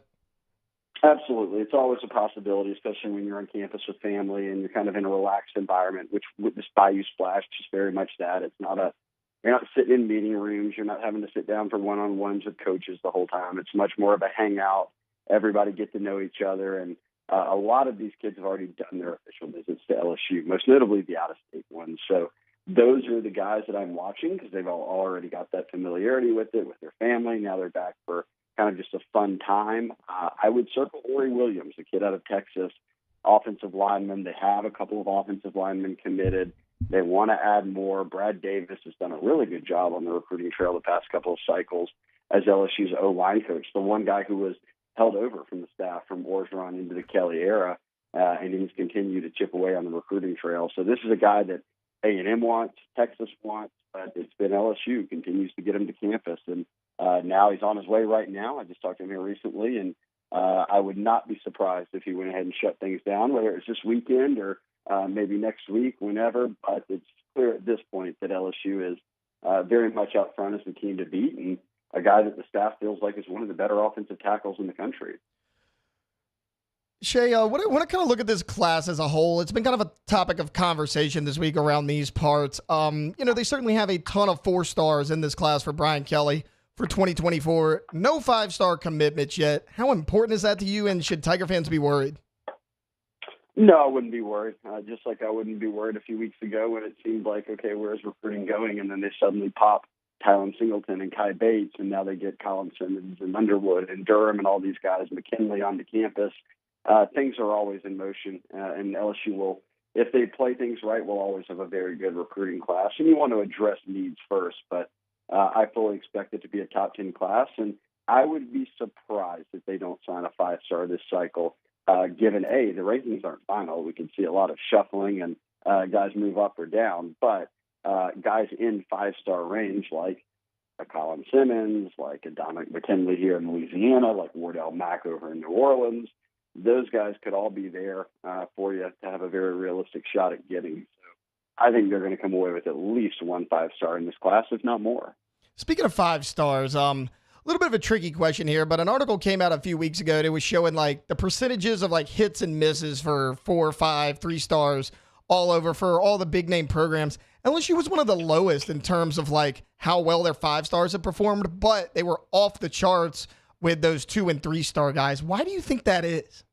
Absolutely. It's always a possibility, especially when you're on campus with family and you're kind of in a relaxed environment, which with this Bayou Splash is very much that. You're not sitting in meeting rooms. You're not having to sit down for one-on-ones with coaches the whole time. It's much more of a hangout. Everybody get to know each other. And a lot of these kids have already done their official visits to LSU, most notably the out-of-state ones. So those are the guys that I'm watching because they've all already got that familiarity with it, with their family. Now they're back for kind of just a fun time. I would circle Ori Williams, a kid out of Texas, offensive lineman. They have a couple of offensive linemen committed. They want to add more. Brad Davis has done a really good job on the recruiting trail the past couple of cycles as LSU's O-line coach, the one guy who was held over from the staff from Orgeron into the Kelly era, and he's continued to chip away on the recruiting trail. So this is a guy that A&M wants, Texas wants, but it's been LSU continues to get him to campus, and now he's on his way right now. I just talked to him here recently, and I would not be surprised if he went ahead and shut things down, whether it's this weekend or maybe next week, whenever. But it's clear at this point that LSU is very much out front as the team to beat, and a guy that the staff feels like is one of the better offensive tackles in the country. Shea, when I kind of look at this class as a whole, it's been kind of a topic of conversation this week around these parts. They certainly have a ton of 4 stars in this class for Brian Kelly for 2024. No 5-star commitments yet. How important is that to you, and should Tiger fans be worried? No, I wouldn't be worried. Just like I wouldn't be worried a few weeks ago when it seemed like, okay, where's recruiting going? And then they suddenly pop Tylen Singleton and Kai Bates, and now they get Colin Simmons and Underwood and Durham and all these guys, McKinley onto campus. Things are always in motion, and LSU will, if they play things right, will always have a very good recruiting class. And you want to address needs first, but I fully expect it to be a top 10 class, and I would be surprised if they don't sign a 5-star this cycle, given, A, the rankings aren't final. We can see a lot of shuffling and guys move up or down, but guys in 5-star range like a Colin Simmons, like a Dominic McKinley here in Louisiana, like Wardell Mack over in New Orleans, those guys could all be there for you to have a very realistic shot at getting. So I think they're going to come away with at least one 5-star in this class, if not more. Speaking of 5 stars, a little bit of a tricky question here, but an article came out a few weeks ago and it was showing like the percentages of like hits and misses for 4, 5, 3 stars all over for all the big name programs. LSU was one of the lowest in terms of like how well their 5 stars have performed, but they were off the charts with those 2 and 3 star guys. Why do you think that is?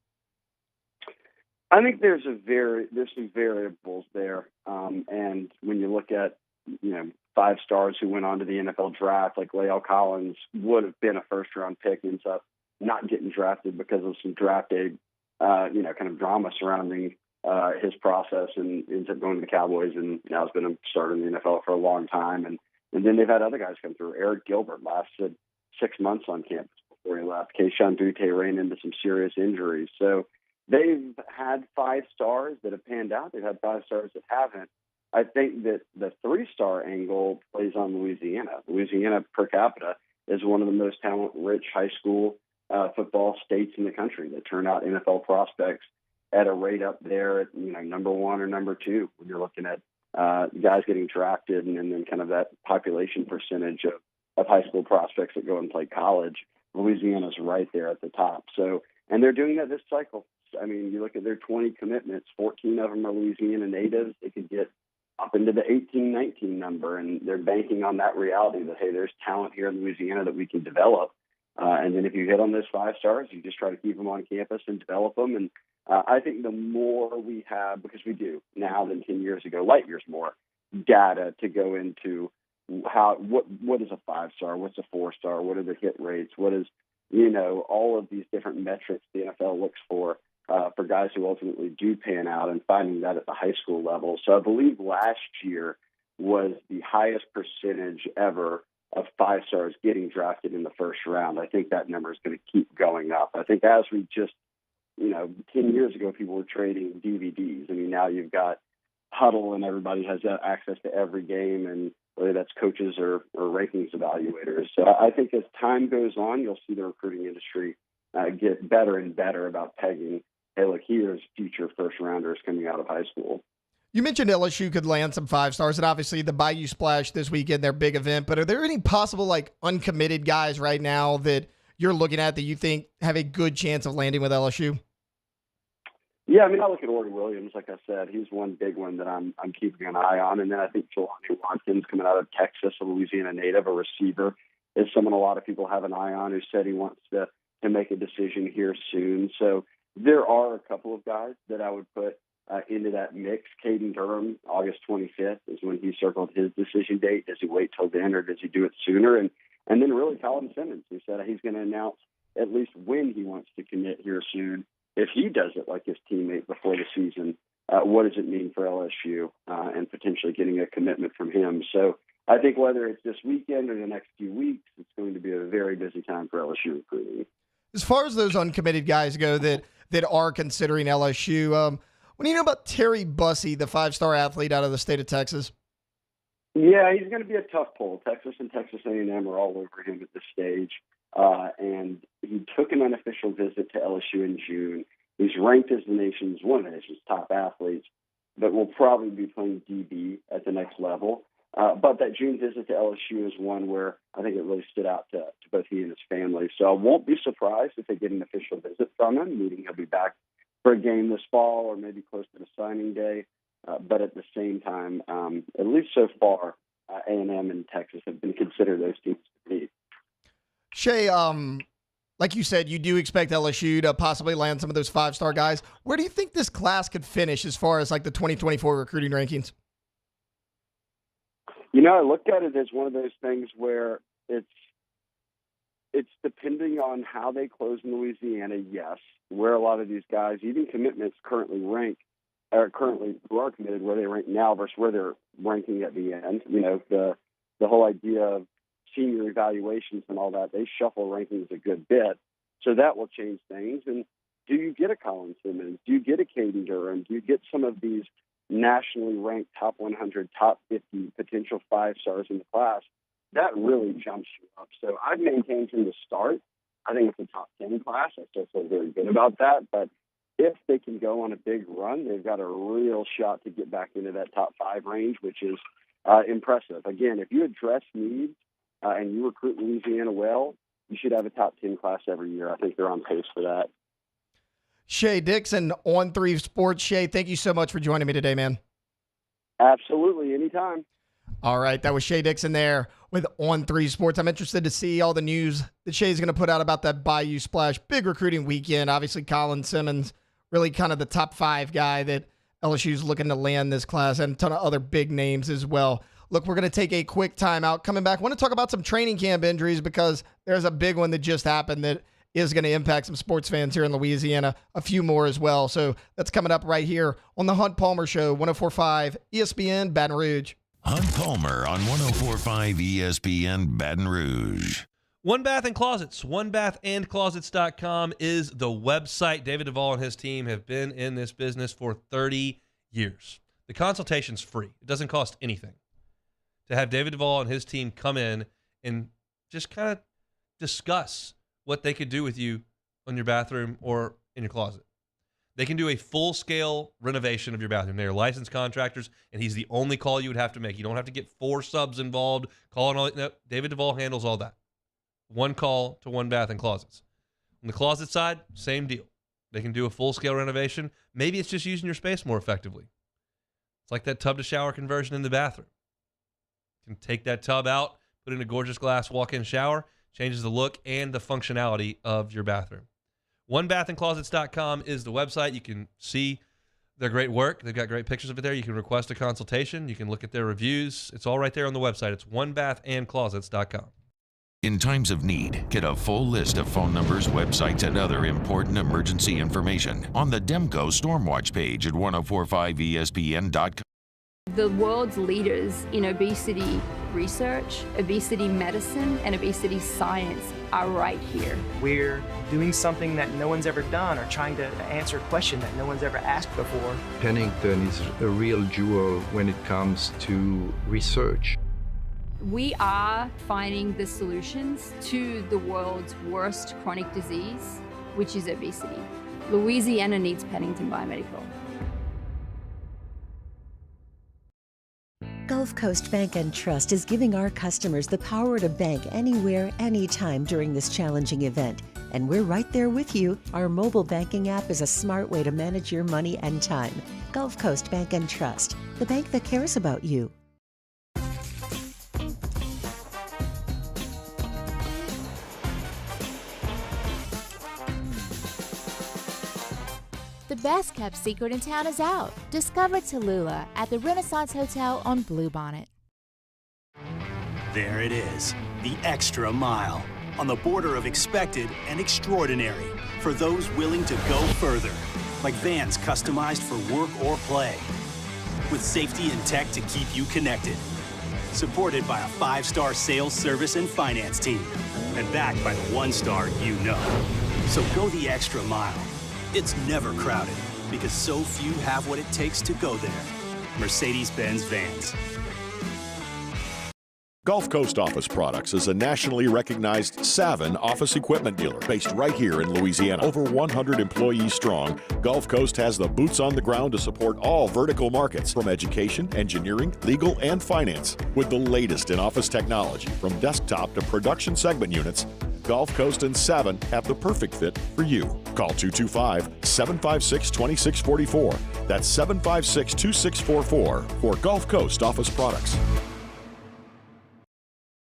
I think there's some variables there, and when you look at 5 stars who went on to the NFL draft, like Lael Collins would have been a first-round pick, ends up not getting drafted because of some draft day, kind of drama surrounding his process, and ends up going to the Cowboys, and now has been a starter in the NFL for a long time. And then they've had other guys come through. Eric Gilbert lasted 6 months on campus before he left. Keyshawn Butte ran into some serious injuries. So they've had 5 stars that have panned out. They've had 5 stars that haven't. I think that the 3-star angle plays on Louisiana. Louisiana per capita is one of the most talent-rich high school football states in the country that turn out NFL prospects at a rate up there at number 1 or number 2 when you're looking at guys getting drafted, and then kind of that population percentage of high school prospects that go and play college, Louisiana's right there at the top. So, and they're doing that this cycle. I mean, you look at their 20 commitments, 14 of them are Louisiana natives. They could get up into the 18, 19 number, and they're banking on that reality that, hey, there's talent here in Louisiana that we can develop. And then if you hit on those 5 stars, you just try to keep them on campus and develop them. And I think the more we have, because we do now than 10 years ago, light years more data to go into what is a 5-star, what's a 4-star, what are the hit rates, what is, all of these different metrics the NFL looks for guys who ultimately do pan out, and finding that at the high school level. So I believe last year was the highest percentage ever of 5-stars getting drafted in the first round. I think that number is going to keep going up. I think as we just, 10 years ago, people were trading DVDs. I mean, now you've got Huddle and everybody has access to every game, and whether that's coaches or rankings evaluators. So I think as time goes on, you'll see the recruiting industry get better and better about pegging, hey, look, here's future first-rounders coming out of high school. You mentioned LSU could land some 5-stars, and obviously the Bayou Splash this weekend, their big event. But are there any possible uncommitted guys right now that you're looking at that you think have a good chance of landing with LSU? Yeah, I mean, I look at Ori Williams, like I said. He's one big one that I'm keeping an eye on. And then I think Jelani Watkins, coming out of Texas, a Louisiana native, a receiver, is someone a lot of people have an eye on, who said he wants to make a decision here soon. So there are a couple of guys that I would put into that mix. Caden Durham, August 25th is when he circled his decision date. Does he wait till then, or does he do it sooner? And then really Colin Simmons, who said he's going to announce at least when he wants to commit here soon. If he does it like his teammate before the season, what does it mean for LSU and potentially getting a commitment from him? So I think whether it's this weekend or the next few weeks, it's going to be a very busy time for LSU recruiting. As far as those uncommitted guys go that are considering LSU, what do you know about Terry Bussey, the 5-star athlete out of the state of Texas? Yeah, he's going to be a tough pull. Texas and Texas A&M are all over him at this stage. And he took an unofficial visit to LSU in June. He's ranked as one of the nation's top athletes, but will probably be playing DB at the next level. But that June visit to LSU is one where I think it really stood out to both he and his family. So I won't be surprised if they get an official visit from him, meaning he'll be back for a game this fall or maybe close to the signing day. But at the same time, at least so far, A&M and Texas have been considered those teams to beat. Shea, like you said, you do expect LSU to possibly land some of those 5-star guys. Where do you think this class could finish as far as the 2024 recruiting rankings? I look at it as one of those things where it's depending on how they close in Louisiana, yes, where a lot of these guys, even commitments currently who are committed, where they rank now versus where they're ranking at the end. The whole idea of senior evaluations and all that, they shuffle rankings a good bit. So that will change things. And do you get a Colin Simmons? Do you get a Caden Durham? Do you get some of these nationally ranked top 100, top 50 potential 5-stars in the class? That really jumps you up. So I've maintained from the start, I think it's a top 10 class. I still feel very good about that. But if they can go on a big run, they've got a real shot to get back into that top 5 range, which is impressive. Again, if you address needs, and you recruit Louisiana well, you should have a top 10 class every year. I think they're on pace for that. Shea Dixon, On 3 Sports. Shea, thank you so much for joining me today, man. Absolutely, anytime. All right, that was Shea Dixon there with On 3 Sports. I'm interested to see all the news that Shea's going to put out about that Bayou Splash big recruiting weekend. Obviously, Colin Simmons, really kind of the top 5 guy that LSU's looking to land this class, and a ton of other big names as well. Look, we're going to take a quick timeout. Coming back, I want to talk about some training camp injuries because there's a big one that just happened that is going to impact some sports fans here in Louisiana, a few more as well. So that's coming up right here on the Hunt Palmer Show, 104.5 ESPN Baton Rouge. Hunt Palmer on 104.5 ESPN Baton Rouge. One Bath and Closets. OneBathandClosets.com is the website. David Duvall and his team have been in this business for 30 years. The consultation's free. It doesn't cost anything to have David Duvall and his team come in and just kind of discuss what they could do with you on your bathroom or in your closet. They can do a full-scale renovation of your bathroom. They are licensed contractors, and he's the only call you would have to make. You don't have to get 4 subs involved, calling all. No, David Duvall handles all that. One call to One Bath and Closets. On the closet side, same deal. They can do a full-scale renovation. Maybe it's just using your space more effectively. It's like that tub-to-shower conversion in the bathroom. You can take that tub out, put in a gorgeous glass walk-in shower, changes the look and the functionality of your bathroom. OneBathAndClosets.com is the website. You can see their great work. They've got great pictures of it there. You can request a consultation. You can look at their reviews. It's all right there on the website. It's OneBathAndClosets.com. In times of need, get a full list of phone numbers, websites, and other important emergency information on the Demco Stormwatch page at 1045ESPN.com. The world's leaders in obesity research, obesity medicine, and obesity science are right here. We're doing something that no one's ever done, or trying to answer a question that no one's ever asked before. Pennington is a real jewel when it comes to research. We are finding the solutions to the world's worst chronic disease, which is obesity. Louisiana needs Pennington Biomedical. Gulf Coast Bank and Trust is giving our customers the power to bank anywhere, anytime during this challenging event. And we're right there with you. Our mobile banking app is a smart way to manage your money and time. Gulf Coast Bank and Trust, the bank that cares about you. The best kept secret in town is out. Discover Tallulah at the Renaissance Hotel on Bluebonnet. There it is, the extra mile, on the border of expected and extraordinary, for those willing to go further, like vans customized for work or play, with safety and tech to keep you connected. Supported by a 5-star sales, service, and finance team, and backed by the 1-star you know. So go the extra mile. It's never crowded, because so few have what it takes to go there. Mercedes-Benz Vans. Gulf Coast Office Products is a nationally recognized Savin office equipment dealer based right here in Louisiana. Over 100 employees strong, Gulf Coast has the boots on the ground to support all vertical markets, from education, engineering, legal, and finance. With the latest in office technology, from desktop to production segment units, Gulf Coast and Savin have the perfect fit for you. Call 225-756-2644. That's 756-2644 for Gulf Coast Office Products.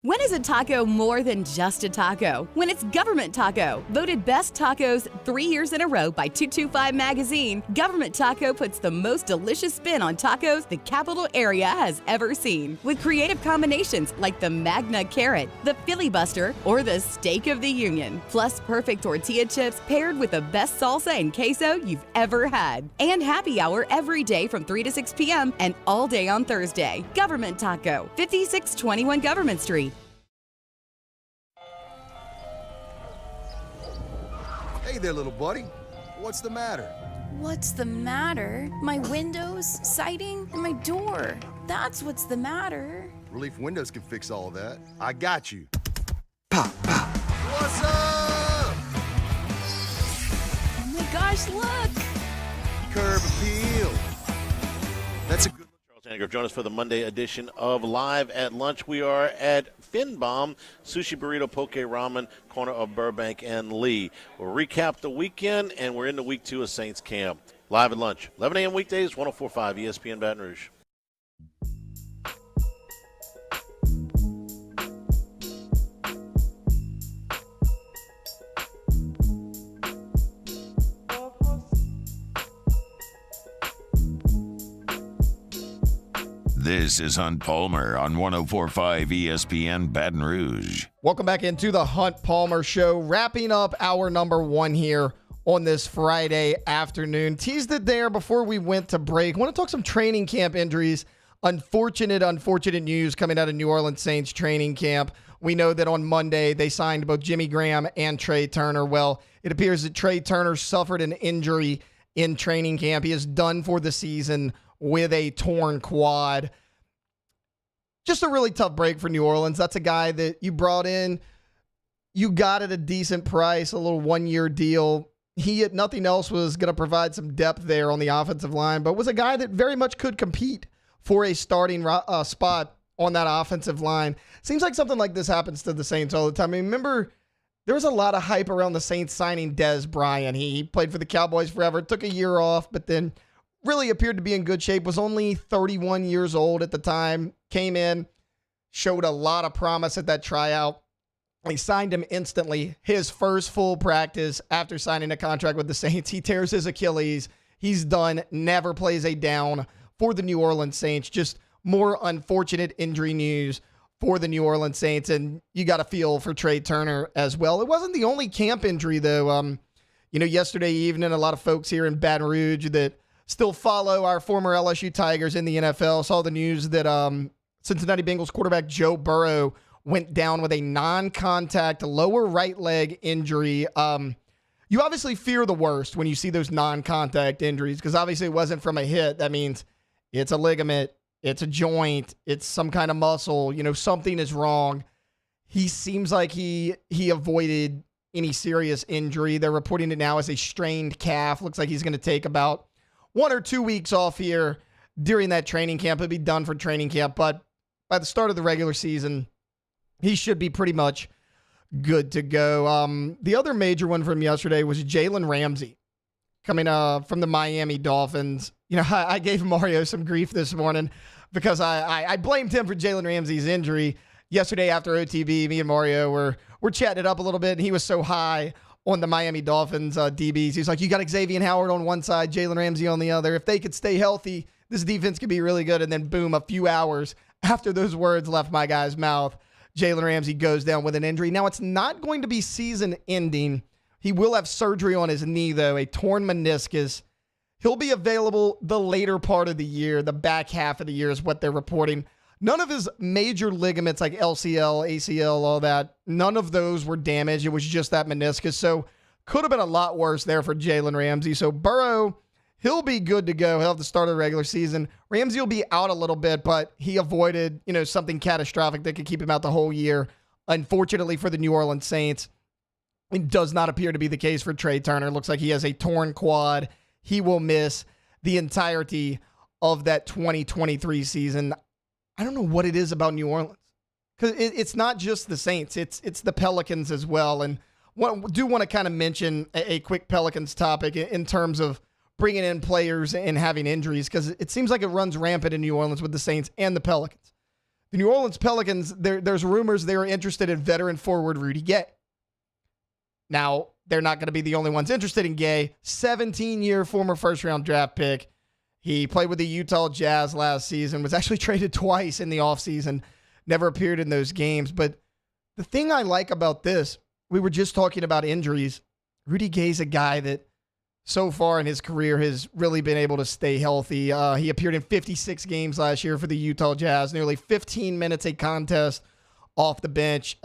When is a taco more than just a taco? When it's Government Taco. Voted best tacos 3 years in a row by 225 Magazine, Government Taco puts the most delicious spin on tacos the capital area has ever seen. With creative combinations like the Magna Carrot, the Filibuster, or the Steak of the Union. Plus perfect tortilla chips paired with the best salsa and queso you've ever had. And happy hour every day from 3 to 6 p.m. and all day on Thursday. Government Taco, 5621 Government Street. Hey there, little buddy. What's the matter? What's the matter? My windows, siding, and my door. That's what's the matter. Relief Windows can fix all of that. I got you. Pop, pop. What's up? Oh my gosh, look! Curb appeal. That's a good Join us for the Monday edition of Live at Lunch. We are at Finbom, Sushi Burrito, Poke Ramen, corner of Burbank and Lee. We'll recap the weekend, and we're into week 2 of Saints Camp. Live at Lunch, 11 a.m. weekdays, 104.5 ESPN Baton Rouge. This is Hunt Palmer on 104.5 ESPN Baton Rouge. Welcome back into the Hunt Palmer Show, wrapping up hour number 1 here on this Friday afternoon. Teased it there before we went to break. I want to talk some training camp injuries. Unfortunate news coming out of New Orleans Saints training camp. We know that on Monday they signed both Jimmy Graham and Trey Turner. Well, it appears that Trey Turner suffered an injury in training camp. He is done for the season with a torn quad. Just a really tough break for New Orleans. That's a guy that you brought in. You got at a decent price, a little 1-year deal. he, at nothing else, was going to provide some depth there on the offensive line, but was a guy that very much could compete for a starting spot on that offensive line. Seems like something like this happens to the Saints all the time. I mean, remember, there was a lot of hype around the Saints signing Dez Bryant. He played for the Cowboys forever, took a year off, but then really appeared to be in good shape, was only 31 years old at the time, came in, showed a lot of promise at that tryout. He signed him instantly. His first full practice after signing a contract with the Saints, he tears his Achilles. He's done, never plays a down for the New Orleans Saints. Just more unfortunate injury news for the New Orleans Saints, and you got to feel for Trey Turner as well. It wasn't the only camp injury, though. Yesterday evening, a lot of folks here in Baton Rouge that still follow our former LSU Tigers in the NFL saw the news that Cincinnati Bengals quarterback Joe Burrow went down with a non-contact lower right leg injury. You obviously fear the worst when you see those non-contact injuries because obviously it wasn't from a hit. That means it's a ligament, it's a joint, it's some kind of muscle. Something is wrong. He seems like he avoided any serious injury. They're reporting it now as a strained calf. Looks like he's going to take about 1 or 2 weeks off here during that training camp. He'll be done for training camp, but by the start of the regular season, he should be pretty much good to go. The other major one from yesterday was Jalen Ramsey coming from the Miami Dolphins. I gave Mario some grief this morning because I blamed him for Jalen Ramsey's injury. Yesterday after OTB, me and Mario were chatting it up a little bit, and he was so high on the Miami Dolphins DBs. He's like, you got Xavier Howard on one side, Jalen Ramsey on the other. If they could stay healthy, this defense could be really good. And then boom, a few hours after those words left my guy's mouth, Jalen Ramsey goes down with an injury. Now, it's not going to be season-ending. He will have surgery on his knee, though, a torn meniscus. He'll be available the later part of the year, the back half of the year is what they're reporting. None of his major ligaments like LCL, ACL, all that, none of those were damaged. It was just that meniscus. So could have been a lot worse there for Jalen Ramsey. So Burrow, he'll be good to go. He'll have the start of the regular season. Ramsey will be out a little bit, but he avoided, something catastrophic that could keep him out the whole year. Unfortunately for the New Orleans Saints, it does not appear to be the case for Trey Turner. Looks like he has a torn quad. He will miss the entirety of that 2023 season. I don't know what it is about New Orleans because it's not just the Saints. It's the Pelicans as well. And do want to kind of mention a quick Pelicans topic in terms of bringing in players and having injuries because it seems like it runs rampant in New Orleans with the Saints and the Pelicans. The New Orleans Pelicans, there's rumors they are interested in veteran forward Rudy Gay. Now, they're not going to be the only ones interested in Gay. 17-year former first-round draft pick. He played with the Utah Jazz last season, was actually traded twice in the offseason, never appeared in those games. But the thing I like about this, we were just talking about injuries. Rudy Gay's a guy that so far in his career has really been able to stay healthy. He appeared in 56 games last year for the Utah Jazz, nearly 15 minutes a contest off the bench.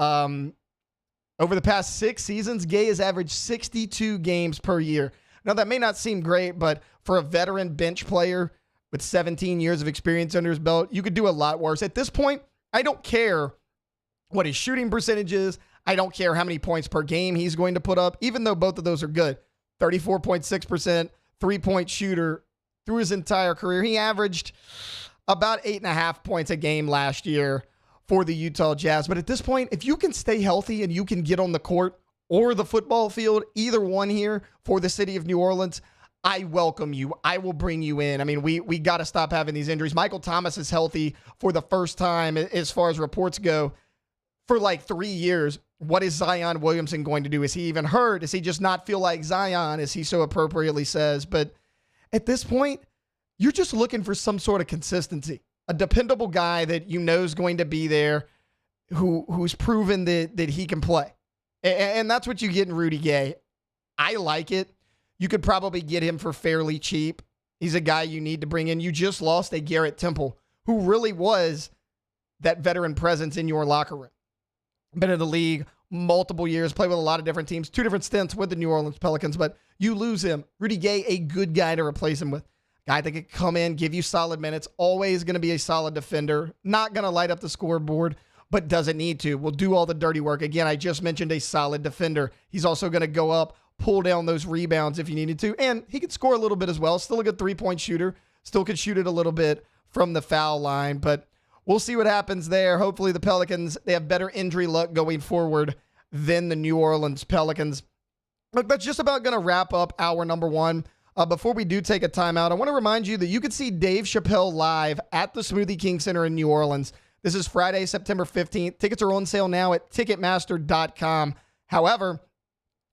Over the past 6 seasons, Gay has averaged 62 games per year. Now, that may not seem great, but for a veteran bench player with 17 years of experience under his belt, you could do a lot worse. At this point, I don't care what his shooting percentage is. I don't care how many points per game he's going to put up, even though both of those are good. 34.6% three-point shooter through his entire career. He averaged about 8.5 points a game last year for the Utah Jazz. But at this point, if you can stay healthy and you can get on the court or the football field, either one here for the city of New Orleans, I welcome you. I will bring you in. I mean, we got to stop having these injuries. Michael Thomas is healthy for the first time as far as reports go for like 3 years. What is Zion Williamson going to do? Is he even hurt? Does he just not feel like Zion, as he so appropriately says? But at this point, you're just looking for some sort of consistency. A dependable guy that you know is going to be there, who's proven that he can play. And that's what you get in Rudy Gay. I like it. You could probably get him for fairly cheap. He's a guy you need to bring in. You just lost a Garrett Temple, who really was that veteran presence in your locker room. Been in the league multiple years, played with a lot of different teams, 2 different stints with the New Orleans Pelicans, but you lose him. Rudy Gay, a good guy to replace him with. Guy that could come in, give you solid minutes, always going to be a solid defender, not going to light up the scoreboard, but doesn't need to. Will do all the dirty work. Again, I just mentioned a solid defender. He's also going to go up, pull down those rebounds if you needed to. And he could score a little bit as well. Still a good three-point shooter. Still could shoot it a little bit from the foul line. But we'll see what happens there. Hopefully the Pelicans, they have better injury luck going forward than the New Orleans Pelicans. Look, that's just about going to wrap up hour number one. Before we do take a timeout, I want to remind you that you could see Dave Chappelle live at the Smoothie King Center in New Orleans. This is Friday, September 15th. Tickets are on sale now at Ticketmaster.com. However,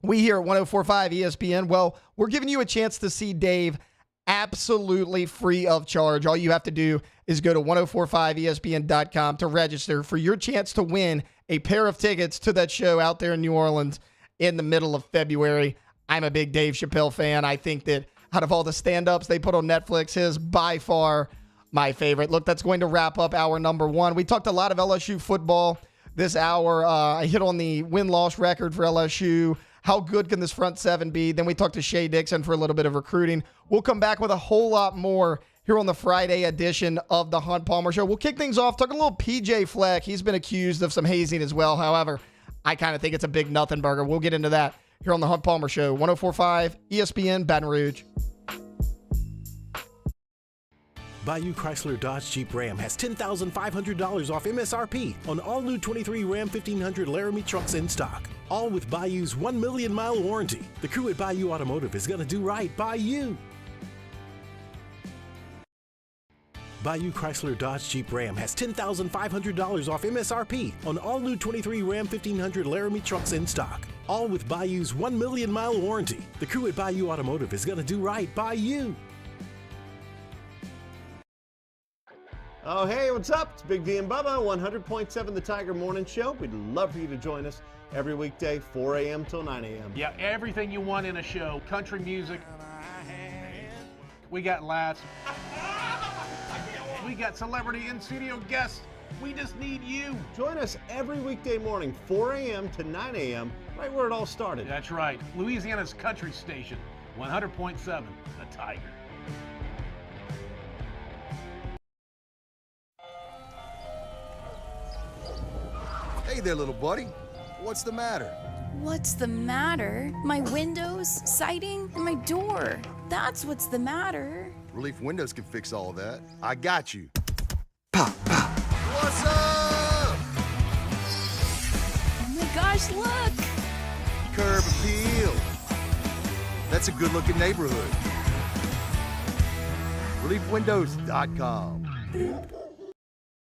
we here at 104.5 ESPN, well, we're giving you a chance to see Dave absolutely free of charge. All you have to do is go to 1045ESPN.com to register for your chance to win a pair of tickets to that show out there in New Orleans in the middle of February. I'm a big Dave Chappelle fan. I think that out of all the stand-ups they put on Netflix, his by far my favorite. Look, that's going to wrap up hour number one. We talked a lot of LSU football this hour. I hit on the win-loss record for LSU. How good can this front seven be? Then we talked to Shea Dixon for a little bit of recruiting. We'll come back with a whole lot more here on the Friday edition of the Hunt Palmer Show. We'll kick things off, talk a little PJ Fleck. He's been accused of some hazing as well. However, I kind of think it's a big nothing burger. We'll get into that here on the Hunt Palmer Show, 104.5 ESPN Baton Rouge. Bayou Chrysler Dodge Jeep Ram has $10,500 off MSRP on all new 23 Ram 1500 Laramie trucks in stock. All with Bayou's 1 million mile warranty. The crew at Bayou Automotive is going to do right by you. Bayou Chrysler Dodge Jeep Ram has $10,500 off MSRP on all new 23 Ram 1500 Laramie trucks in stock. All with Bayou's 1 million mile warranty. The crew at Bayou Automotive is going to do right by you. Oh, hey, what's up? It's Big D and Bubba, 100.7 The Tiger Morning Show. We'd love for you to join us every weekday, 4 a.m. till 9 a.m. Yeah, everything you want in a show. Country music. We got laughs. We got celebrity in-studio guests. We just need you. Join us every weekday morning, 4 a.m. to 9 a.m., right where it all started. That's right. Louisiana's country station, 100.7 The Tiger. Hey there, little buddy. What's the matter? What's the matter? My windows, siding, and my door. That's what's the matter. Relief Windows can fix all of that. I got you. Pop, pop. What's up? Oh my gosh, look! Curb appeal. That's a good-looking neighborhood. ReliefWindows.com.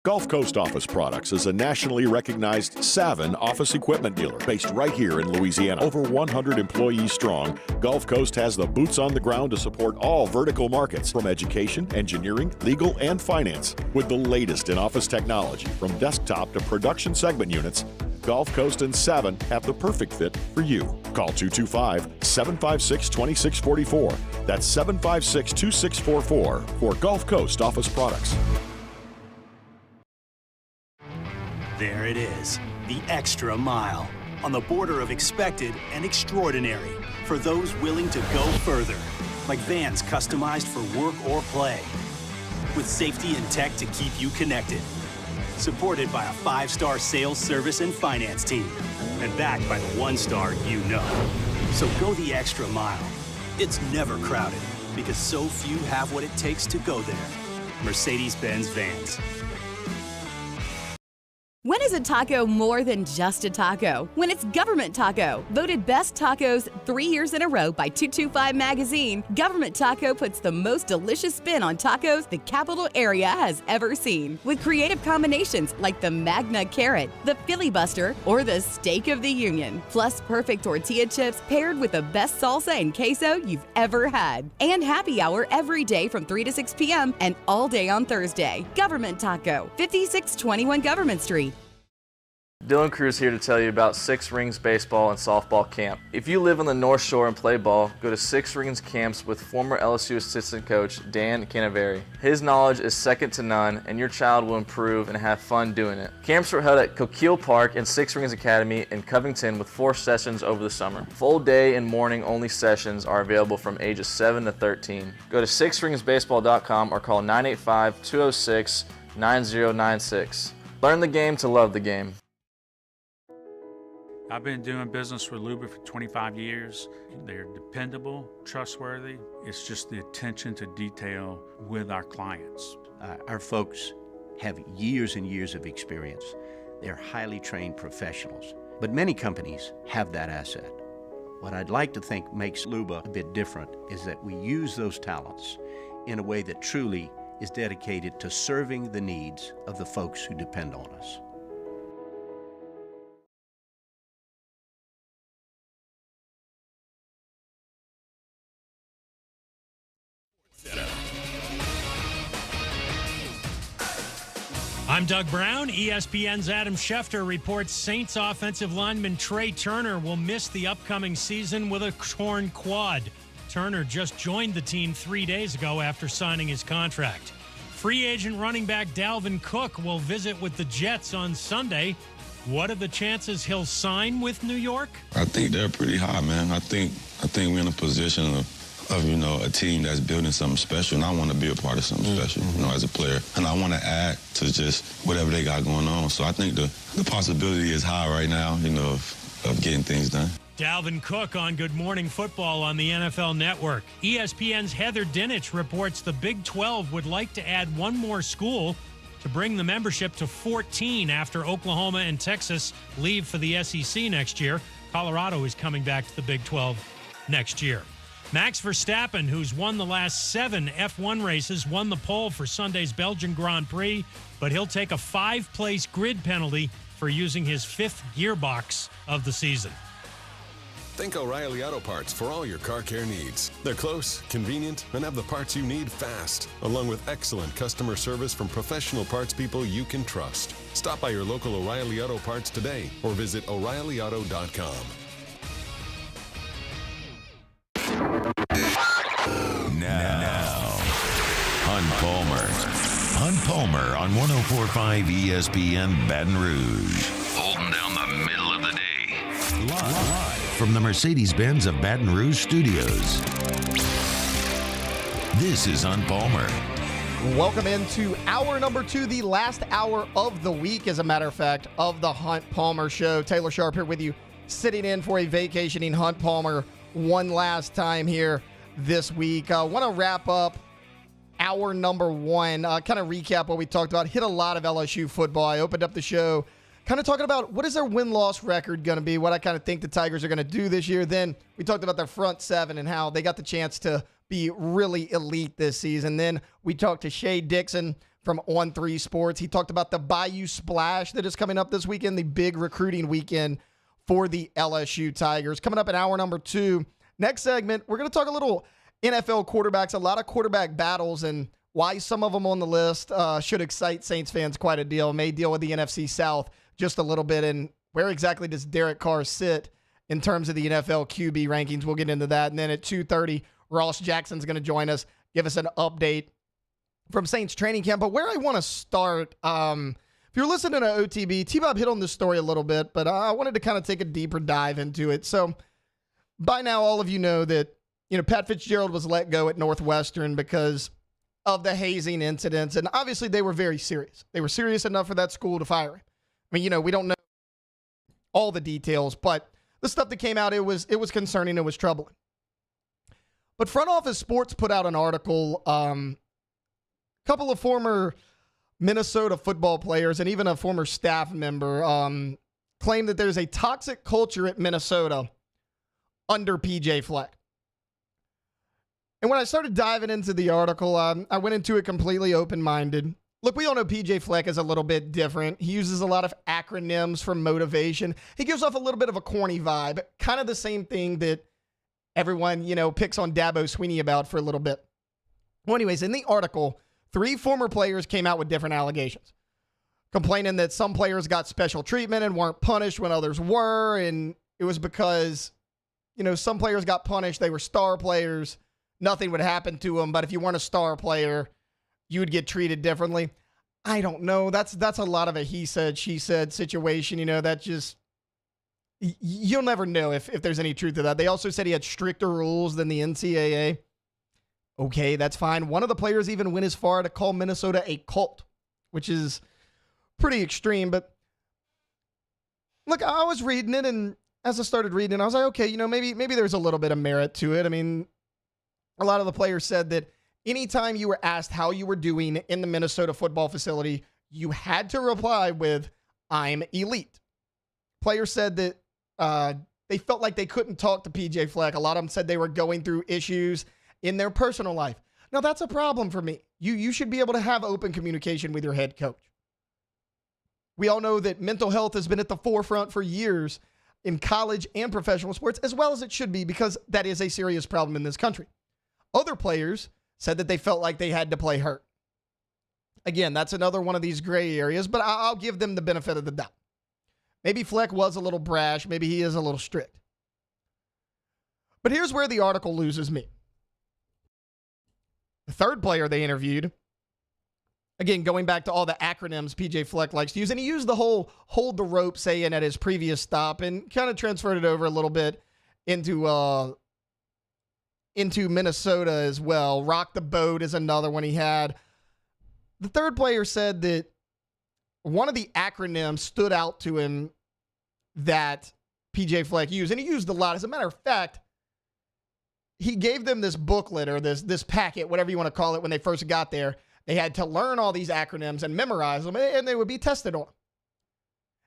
Gulf Coast Office Products is a nationally recognized Savin office equipment dealer based right here in Louisiana. Over 100 employees strong, Gulf Coast has the boots on the ground to support all vertical markets, from education, engineering, legal, and finance. With the latest in office technology, from desktop to production segment units, Gulf Coast and Savin have the perfect fit for you. Call 225-756-2644. That's 756-2644 for Gulf Coast Office Products. There it is, the extra mile, on the border of expected and extraordinary, for those willing to go further, like vans customized for work or play, with safety and tech to keep you connected, supported by a 5-star sales, service, and finance team, and backed by the 1-star you know. So go the extra mile. It's never crowded, because so few have what it takes to go there. Mercedes-Benz Vans. When is a taco more than just a taco? When it's Government Taco. Voted best tacos 3 years in a row by 225 Magazine, Government Taco puts the most delicious spin on tacos the capital area has ever seen. With creative combinations like the Magna Carrot, the Filibuster, or the Steak of the Union. Plus perfect tortilla chips paired with the best salsa and queso you've ever had. And happy hour every day from 3 to 6 p.m. and all day on Thursday. Government Taco, 5621 Government Street. Dylan Cruz here to tell you about Six Rings Baseball and Softball Camp. If you live on the North Shore and play ball, go to Six Rings Camps with former LSU assistant coach Dan Canaveri. His knowledge is second to none, and your child will improve and have fun doing it. Camps were held at Coquille Park and Six Rings Academy in Covington with 4 sessions over the summer. Full day and morning only sessions are available from ages 7 to 13. Go to sixringsbaseball.com or call 985-206-9096. Learn the game to love the game. I've been doing business with Luba for 25 years. They're dependable, trustworthy. It's just the attention to detail with our clients. Our folks have years and years of experience. They're highly trained professionals. But many companies have that asset. What I'd like to think makes Luba a bit different is that we use those talents in a way that truly is dedicated to serving the needs of the folks who depend on us. I'm Doug Brown. ESPN's Adam Schefter reports Saints offensive lineman Trey Turner will miss the upcoming season with a torn quad. Turner just joined the team 3 days ago after signing his contract. Free agent running back Dalvin Cook will visit with the Jets on Sunday. What are the chances he'll sign with New York? I think they're pretty high, man. I think we're in a position of a team that's building something special, and I want to be a part of something special, as a player. And I want to add to just whatever they got going on. So I think the possibility is high right now, of getting things done. Dalvin Cook on Good Morning Football on the NFL Network. ESPN's Heather Dinich reports the Big 12 would like to add one more school to bring the membership to 14 after Oklahoma and Texas leave for the SEC next year. Colorado is coming back to the Big 12 next year. Max Verstappen, who's won the last 7 F1 races, won the pole for Sunday's Belgian Grand Prix, but he'll take a 5-place grid penalty for using his 5th gearbox of the season. Think O'Reilly Auto Parts for all your car care needs. They're close, convenient, and have the parts you need fast, along with excellent customer service from professional parts people you can trust. Stop by your local O'Reilly Auto Parts today or visit O'ReillyAuto.com. Now, Hunt Palmer on 104.5 ESPN Baton Rouge. Holding down the middle of the day. Live from the Mercedes-Benz of Baton Rouge Studios. This is Hunt Palmer. Welcome into hour number 2, the last hour of the week, as a matter of fact, of the Hunt Palmer Show. Taylor Sharp here with you, sitting in for a vacationing Hunt Palmer one last time here this week. I want to wrap up hour number 1, kind of recap what we talked about. Hit a lot of LSU football. I opened up the show kind of talking about what is their win-loss record going to be, what I kind of think the Tigers are going to do this year. Then we talked about their front 7 and how they got the chance to be really elite this season. Then we talked to Shea Dixon from On3 Sports. He talked about the Bayou Splash that is coming up this weekend, the big recruiting weekend for the LSU Tigers. Coming up in hour number 2, next segment, we're going to talk a little NFL quarterbacks, a lot of quarterback battles, and why some of them on the list should excite Saints fans quite a deal. May deal with the NFC South just a little bit, and where exactly does Derek Carr sit in terms of the NFL QB rankings? We'll get into that. And then at 2:30, Ross Jackson's going to join us, give us an update from Saints training camp. But where I want to start, if you're listening to OTB, T-Bob hit on this story a little bit, but I wanted to kind of take a deeper dive into it. So by now, all of you know that Pat Fitzgerald was let go at Northwestern because of the hazing incidents, and obviously they were very serious. They were serious enough for that school to fire him. I mean, we don't know all the details, but the stuff that came out, it was concerning, it was troubling. But Front Office Sports put out an article, a couple of former Minnesota football players and even a former staff member claim that there's a toxic culture at Minnesota under PJ Fleck. And when I started diving into the article, I went into it completely open-minded. Look, we all know PJ Fleck is a little bit different. He uses a lot of acronyms for motivation. He gives off a little bit of a corny vibe, kind of the same thing that everyone, picks on Dabo Swinney about for a little bit. Well, anyways, in the article, 3 former players came out with different allegations, complaining that some players got special treatment and weren't punished when others were, and it was because, some players got punished. They were star players. Nothing would happen to them, but if you weren't a star player, you would get treated differently. I don't know. That's a lot of a he said, she said situation. That just, you'll never know if there's any truth to that. They also said he had stricter rules than the NCAA. Okay, that's fine. One of the players even went as far to call Minnesota a cult, which is pretty extreme. But look, I was reading it, and as I started reading, I was like, okay, maybe there's a little bit of merit to it. I mean, a lot of the players said that anytime you were asked how you were doing in the Minnesota football facility, you had to reply with, I'm elite. Players said that they felt like they couldn't talk to PJ Fleck. A lot of them said they were going through issues in their personal life. Now, that's a problem for me. You should be able to have open communication with your head coach. We all know that mental health has been at the forefront for years in college and professional sports, as well as it should be, because that is a serious problem in this country. Other players said that they felt like they had to play hurt. Again, that's another one of these gray areas, but I'll give them the benefit of the doubt. Maybe Fleck was a little brash. Maybe he is a little strict. But here's where the article loses me. The third player they interviewed, again, going back to all the acronyms PJ Fleck likes to use, and he used the whole hold the rope saying at his previous stop and kind of transferred it over a little bit into Minnesota as well. Rock the boat is another one he had. The third player said that one of the acronyms stood out to him that PJ Fleck used, and he used a lot. As a matter of fact, he gave them this booklet or this packet, whatever you want to call it, when they first got there. They had to learn all these acronyms and memorize them, and they would be tested on them.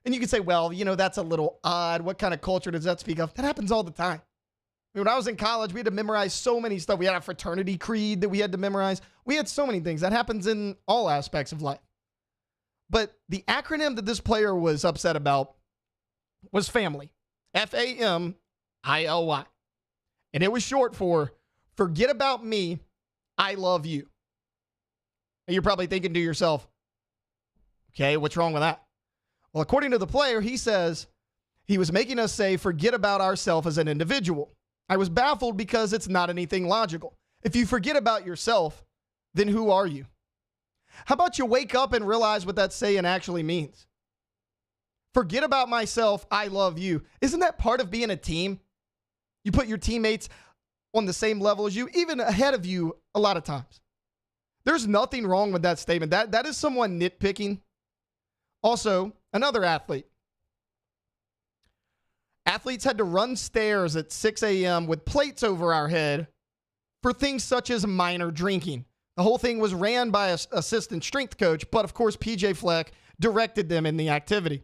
And you could say, well, that's a little odd. What kind of culture does that speak of? That happens all the time. I mean, when I was in college, we had to memorize so many stuff. We had a fraternity creed that we had to memorize. We had so many things. That happens in all aspects of life. But the acronym that this player was upset about was family. FAMILY. And it was short for forget about me, I love you. And you're probably thinking to yourself, okay, what's wrong with that? Well, according to the player, he says he was making us say forget about ourselves as an individual. I was baffled because it's not anything logical. If you forget about yourself, then who are you? How about you wake up and realize what that saying actually means? Forget about myself, I love you. Isn't that part of being a team? You put your teammates on the same level as you, even ahead of you a lot of times. There's nothing wrong with that statement. That is someone nitpicking. Also, another athlete. Athletes had to run stairs at 6 a.m. with plates over our head for things such as minor drinking. The whole thing was ran by an assistant strength coach, but of course, PJ Fleck directed them in the activity.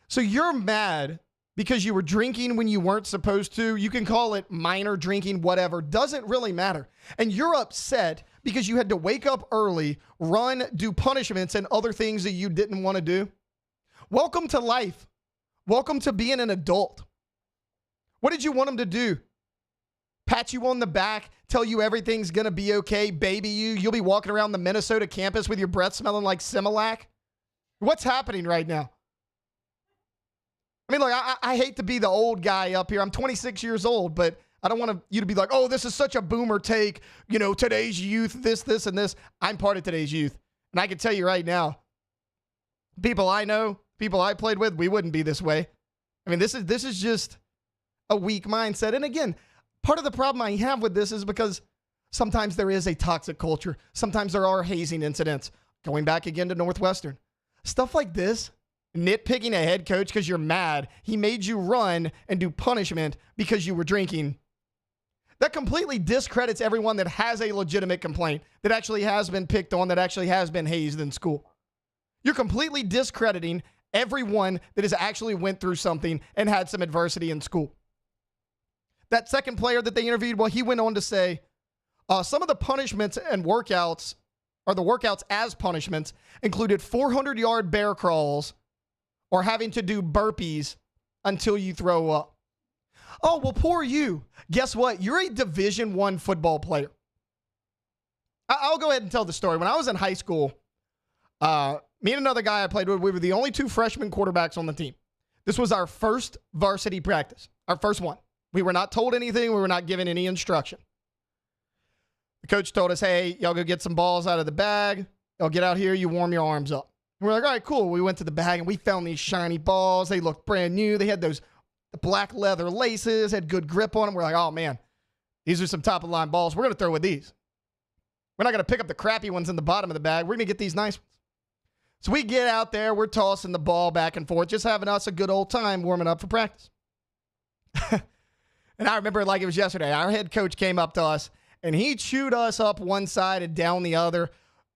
So you're mad because you were drinking when you weren't supposed to. You can call it minor drinking, whatever. Doesn't really matter. And you're upset because you had to wake up early, run, do punishments, and other things that you didn't want to do. Welcome to life. Welcome to being an adult. What did you want them to do? Pat you on the back, tell you everything's going to be okay, baby you. You'll be walking around the Minnesota campus with your breath smelling like Similac. What's happening right now? I mean, look, I hate to be the old guy up here. I'm 26 years old, but I don't want you to be like, oh, this is such a boomer take. Today's youth, this, and this. I'm part of today's youth. And I can tell you right now, people I know, people I played with, we wouldn't be this way. I mean, this is just a weak mindset. And again, part of the problem I have with this is because sometimes there is a toxic culture. Sometimes there are hazing incidents. Going back again to Northwestern. Stuff like this. Nitpicking a head coach because you're mad. He made you run and do punishment because you were drinking. That completely discredits everyone that has a legitimate complaint, that actually has been picked on, that actually has been hazed in school. You're completely discrediting everyone that has actually went through something and had some adversity in school. That second player that they interviewed, well, he went on to say, some of the punishments and workouts, or the workouts as punishments, included 400-yard bear crawls, or having to do burpees until you throw up. Oh, well, poor you. Guess what? You're a Division I football I'll go ahead and tell the story. When I was in high school, me and another guy I played with, we were the only two freshman quarterbacks on the team. This was our first varsity practice, our first one. We were not told anything. We were not given any instruction. The coach told us, hey, y'all go get some balls out of the bag. Y'all get out here. You warm your arms up. And we're like, all right, cool. We went to the bag and we found these shiny balls. They looked brand new. They had those black leather laces, had good grip on them. We're like, oh, man, these are some top-of-the-line balls. We're going to throw with these. We're not going to pick up the crappy ones in the bottom of the bag. We're going to get these nice ones. So we get out there, we're tossing the ball back and forth, just having us a good old time warming up for practice. And I remember it like it was yesterday. Our head coach came up to us, and he chewed us up one side and down the other.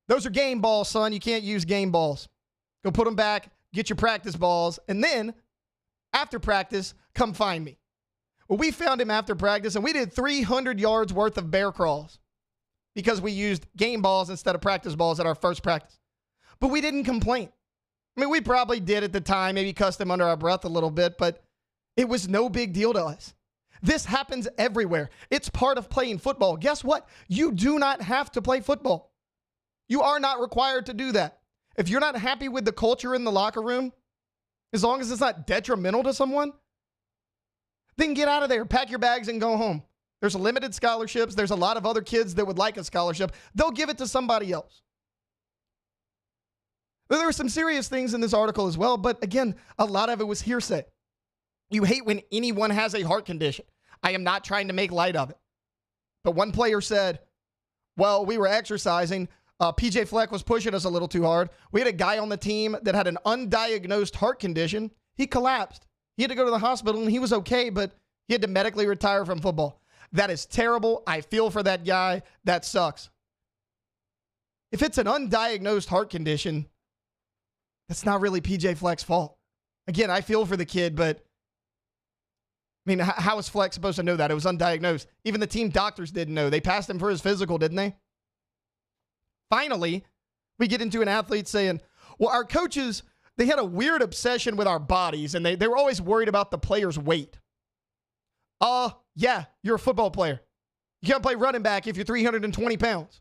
Those are game balls, son. You can't use game balls. Go put them back, get your practice balls, and then after practice, come find me. Well, we found him after practice, and we did 300 yards worth of bear crawls because we used game balls instead of practice balls at our first practice. But we didn't complain. I mean, we probably did at the time, maybe cussed him under our breath a little bit, but it was no big deal to us. This happens everywhere. It's part of playing football. Guess what? You do not have to play football. You are not required to do that. If you're not happy with the culture in the locker room, as long as it's not detrimental to someone, then get out of there, pack your bags, and go home. There's limited scholarships. There's a lot of other kids that would like a scholarship. They'll give it to somebody else. There were some serious things in this article as well, but again, a lot of it was hearsay. You hate when anyone has a heart condition. I am not trying to make light of it. But one player said, well, we were exercising. PJ Fleck was pushing us a little too hard. We had a guy on the team that had an undiagnosed heart condition. He collapsed. He had to go to the hospital, and he was okay, but he had to medically retire from football. That is terrible. I feel for that guy. That sucks. If it's an undiagnosed heart condition, that's not really PJ Fleck's fault. Again, I feel for the kid, but I mean, how is Fleck supposed to know that? It was undiagnosed. Even the team doctors didn't know. They passed him for his physical, didn't they? Finally, we get into an athlete saying, well, our coaches, they had a weird obsession with our bodies, and they were always worried about the player's weight. Yeah, you're a football player. You can't play running back if you're 320 pounds.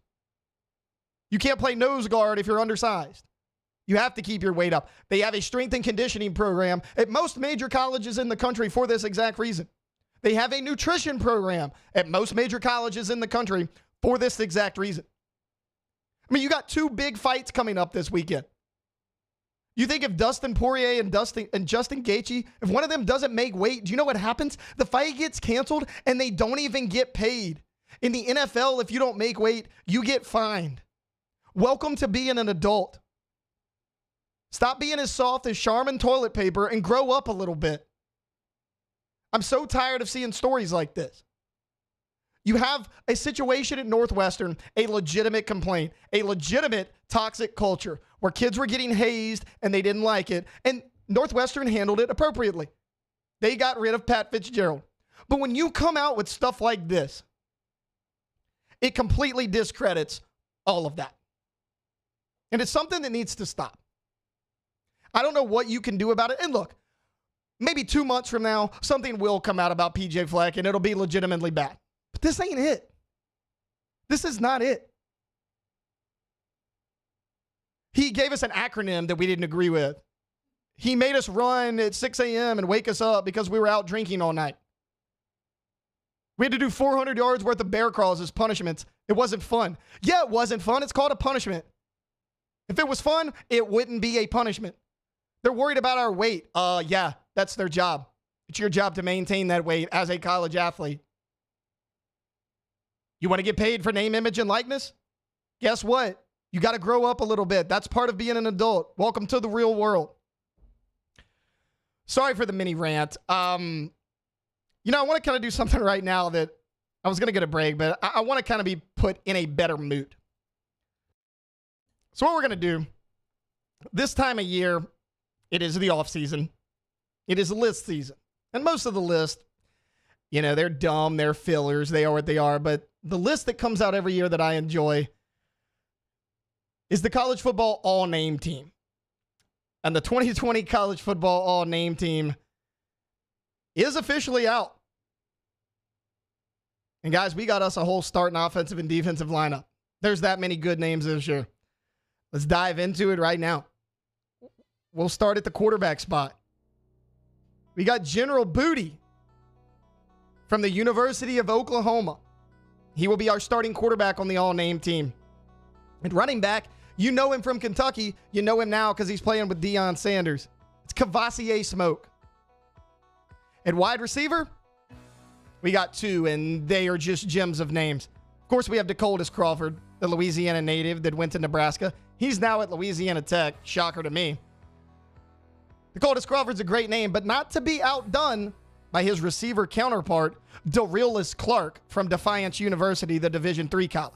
You can't play nose guard if you're undersized. You have to keep your weight up. They have a strength and conditioning program at most major colleges in the country for this exact reason. They have a nutrition program at most major colleges in the country for this exact reason. I mean, you got two big fights coming up this weekend. You think if Dustin Poirier and Justin Gaethje, if one of them doesn't make weight, do you know what happens? The fight gets canceled and they don't even get paid. In the NFL, if you don't make weight, you get fined. Welcome to being an adult. Stop being as soft as Charmin toilet paper and grow up a little bit. I'm so tired of seeing stories like this. You have a situation at Northwestern, a legitimate complaint, a legitimate toxic culture where kids were getting hazed and they didn't like it, and Northwestern handled it appropriately. They got rid of Pat Fitzgerald. But when you come out with stuff like this, it completely discredits all of that. And it's something that needs to stop. I don't know what you can do about it. And look, maybe 2 months from now, something will come out about PJ Fleck and it'll be legitimately bad. But this ain't it. This is not it. He gave us an acronym that we didn't agree with. He made us run at 6 a.m. and wake us up because we were out drinking all night. We had to do 400 yards worth of bear crawls as punishments. It wasn't fun. Yeah, it wasn't fun. It's called a punishment. If it was fun, it wouldn't be a punishment. They're worried about our weight. Yeah, that's their job. It's your job to maintain that weight as a college athlete. You want to get paid for name, image, and likeness? Guess what? You got to grow up a little bit. That's part of being an adult. Welcome to the real world. Sorry for the mini rant. I want to kind of do something right now that I was going to get a break, but I want to kind of be put in a better mood. So what we're going to do, this time of year, it is the off season. It is list season. And most of the list, they're dumb, they're fillers, they are what they are. But the list that comes out every year that I enjoy is the college football all-name team. And the 2020 college football all-name team is officially out. And guys, we got us a whole starting offensive and defensive lineup. There's that many good names this year. Let's dive into it right now. We'll start at the quarterback spot. We got General Booty from the University of Oklahoma. He will be our starting quarterback on the all-name team. At running back, you know him from Kentucky. You know him now because he's playing with Deion Sanders. It's Kavasier Smoke. At wide receiver, we got two, and they are just gems of names. Of course, we have Dakotas Crawford, the Louisiana native that went to Nebraska. He's now at Louisiana Tech. Shocker to me. Dakotas Crawford's a great name, but not to be outdone by his receiver counterpart, Darius Clark from Defiance University, the Division III college.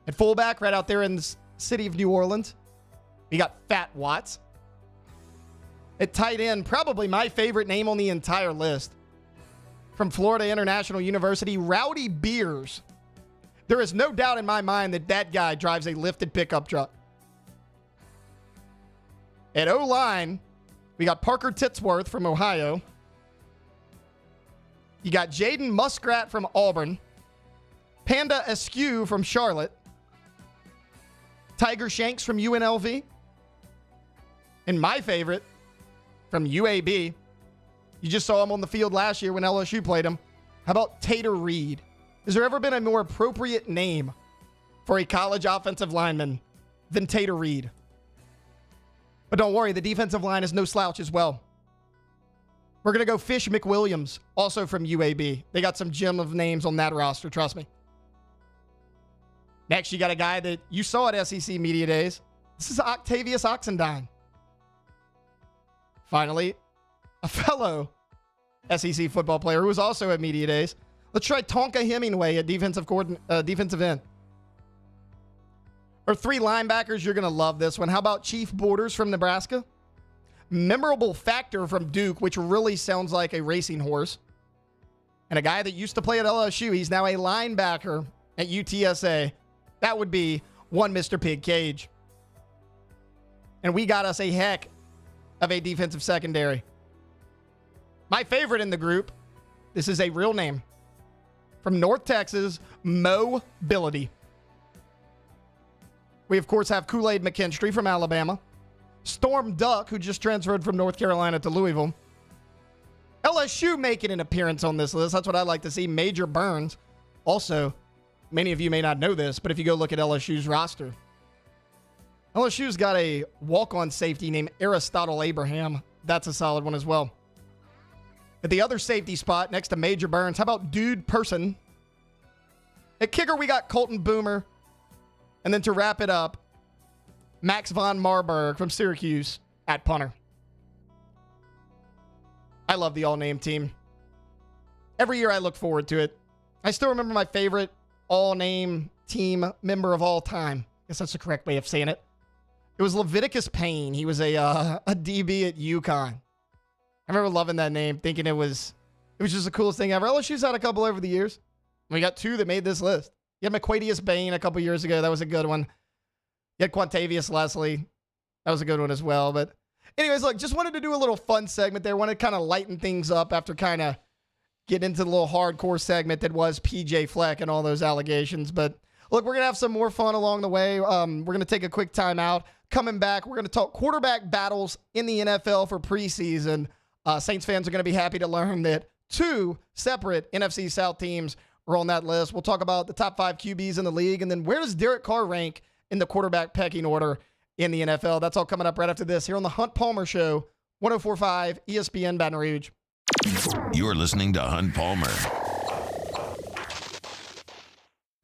At fullback, right out there in the city of New Orleans, we got Fat Watts. At tight end, probably my favorite name on the entire list, from Florida International University, Rowdy Beers. There is no doubt in my mind that that guy drives a lifted pickup truck. At O-line, we got Parker Titsworth from Ohio. You got Jaden Muskrat from Auburn. Panda Askew from Charlotte. Tiger Shanks from UNLV. And my favorite, from UAB. You just saw him on the field last year when LSU played him. How about Tater Reed? Has there ever been a more appropriate name for a college offensive lineman than Tater Reed? But don't worry, the defensive line is no slouch as well. We're going to go Fish McWilliams, also from UAB. They got some gem of names on that roster, trust me. Next, you got a guy that you saw at SEC Media Days. This is Octavius Oxendine. Finally, a fellow SEC football player who was also at Media Days. Let's try Tonka Hemingway at defensive end. Or three linebackers, you're going to love this one. How about Chief Borders from Nebraska? Memorable Factor from Duke, which really sounds like a racing horse. And a guy that used to play at LSU. He's now a linebacker at UTSA. That would be one Mr. Pig Cage. And we got us a heck of a defensive secondary. My favorite in the group, this is a real name. From North Texas, Mobility. We, of course, have Kool-Aid McKinstry from Alabama. Storm Duck, who just transferred from North Carolina to Louisville. LSU making an appearance on this list. That's what I like to see. Major Burns. Also, many of you may not know this, but if you go look at LSU's roster, LSU's got a walk-on safety named Aristotle Abraham. That's a solid one as well. At the other safety spot, next to Major Burns, how about Dude Person? At kicker, we got Colton Boomer. And then to wrap it up, Max von Marburg from Syracuse at punter. I love the all-name team. Every year I look forward to it. I still remember my favorite all-name team member of all time. I guess that's the correct way of saying it. It was Leviticus Payne. He was a DB at UConn. I remember loving that name, thinking it was just the coolest thing ever. LSU's had a couple over the years. We got two that made this list. You had McQuadius Bain a couple years ago. That was a good one. You had Quantavius Leslie. That was a good one as well. But anyways, look, just wanted to do a little fun segment there. Wanted to kind of lighten things up after kind of getting into the little hardcore segment that was PJ Fleck and all those allegations. But look, we're going to have some more fun along the way. We're going to take a quick time out. Coming back, we're going to talk quarterback battles in the NFL for preseason. Saints fans are going to be happy to learn that two separate NFC South teams are on that list. We'll talk about the top 5 QBs in the league, and then where does Derek Carr rank in the quarterback pecking order in the NFL? That's all coming up right after this here on the Hunt Palmer Show, 104.5 ESPN Baton Rouge. You're listening to Hunt Palmer.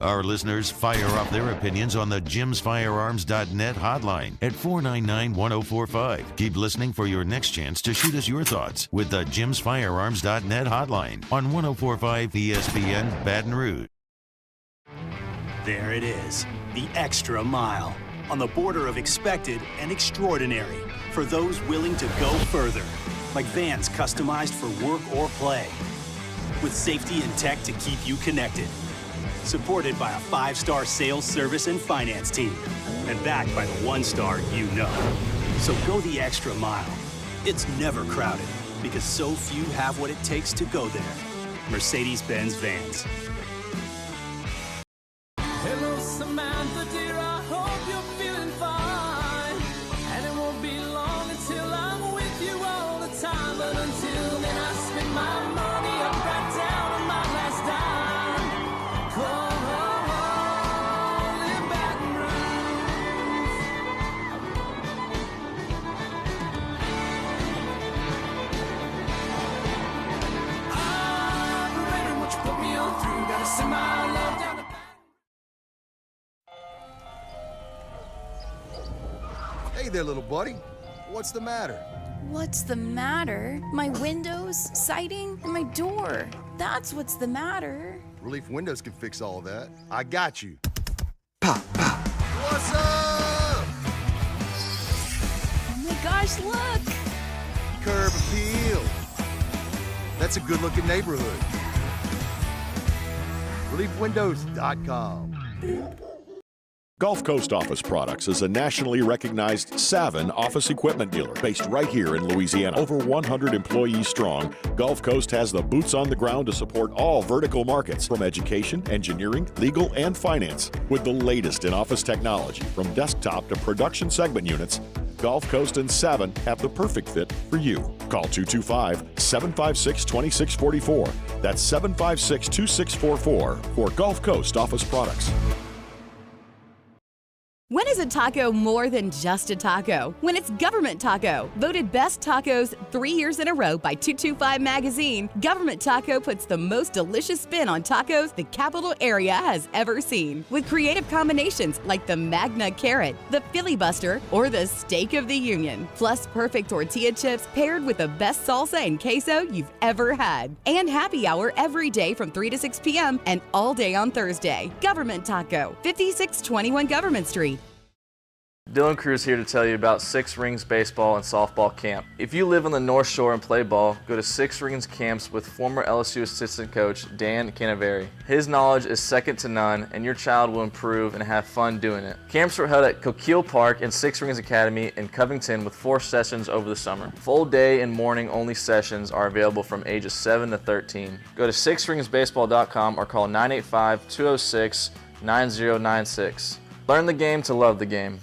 Our listeners fire off their opinions on the jimsfirearms.net hotline at 499-1045. Keep listening for your next chance to shoot us your thoughts with the jimsfirearms.net hotline on 104.5 ESPN Baton Rouge. There it is, the extra mile, on the border of expected and extraordinary for those willing to go further, like vans customized for work or play, with safety and tech to keep you connected. Supported by a 5-star sales, service, and finance team. And backed by the 1-star you know. So go the extra mile. It's never crowded because so few have what it takes to go there. Mercedes-Benz Vans. Hello, Samantha, dear, I hope you're feeling fine. And it won't be long until I'm with you all the time. But until then, I spend my money up right down on my last dime. Hey there, little buddy. What's the matter? What's the matter? My windows, siding, and my door. That's what's the matter. Relief Windows can fix all of that. I got you. Pop, pop. What's up? Oh my gosh, look! Curb appeal. That's a good-looking neighborhood. ReliefWindows.com. Gulf Coast Office Products is a nationally recognized Savin office equipment dealer based right here in Louisiana. Over 100 employees strong, Gulf Coast has the boots on the ground to support all vertical markets from education, engineering, legal, and finance. With the latest in office technology from desktop to production segment units, Gulf Coast and Savin have the perfect fit for you. Call 225-756-2644. That's 756-2644 for Gulf Coast Office Products. When is a taco more than just a taco? When it's Government Taco. Voted best tacos 3 years in a row by 225 Magazine, Government Taco puts the most delicious spin on tacos the capital area has ever seen. With creative combinations like the Magna Carrot, the Filibuster, or the Steak of the Union. Plus perfect tortilla chips paired with the best salsa and queso you've ever had. And happy hour every day from 3 to 6 p.m. and all day on Thursday. Government Taco, 5621 Government Street. Dylan Cruz here to tell you about Six Rings Baseball and Softball Camp. If you live on the North Shore and play ball, go to Six Rings Camps with former LSU assistant coach Dan Canaveri. His knowledge is second to none, and your child will improve and have fun doing it. Camps are held at Coquille Park and Six Rings Academy in Covington with 4 sessions over the summer. Full day and morning only sessions are available from ages 7 to 13. Go to sixringsbaseball.com or call 985-206-9096. Learn the game to love the game.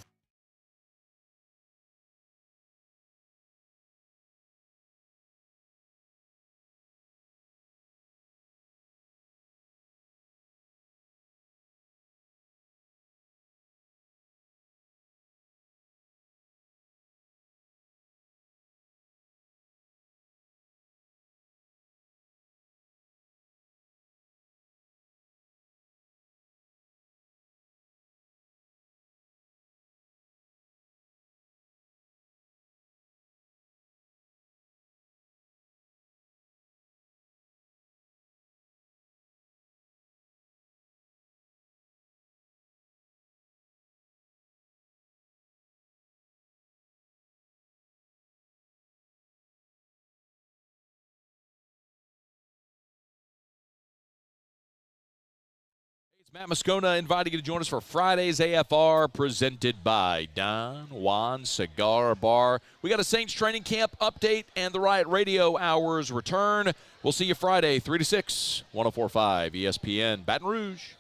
It's Matt Moscona inviting you to join us for Friday's AFR presented by Don Juan Cigar Bar. We got a Saints training camp update and the Riot Radio Hours return. We'll see you Friday, 3 to 6, 104.5 ESPN, Baton Rouge.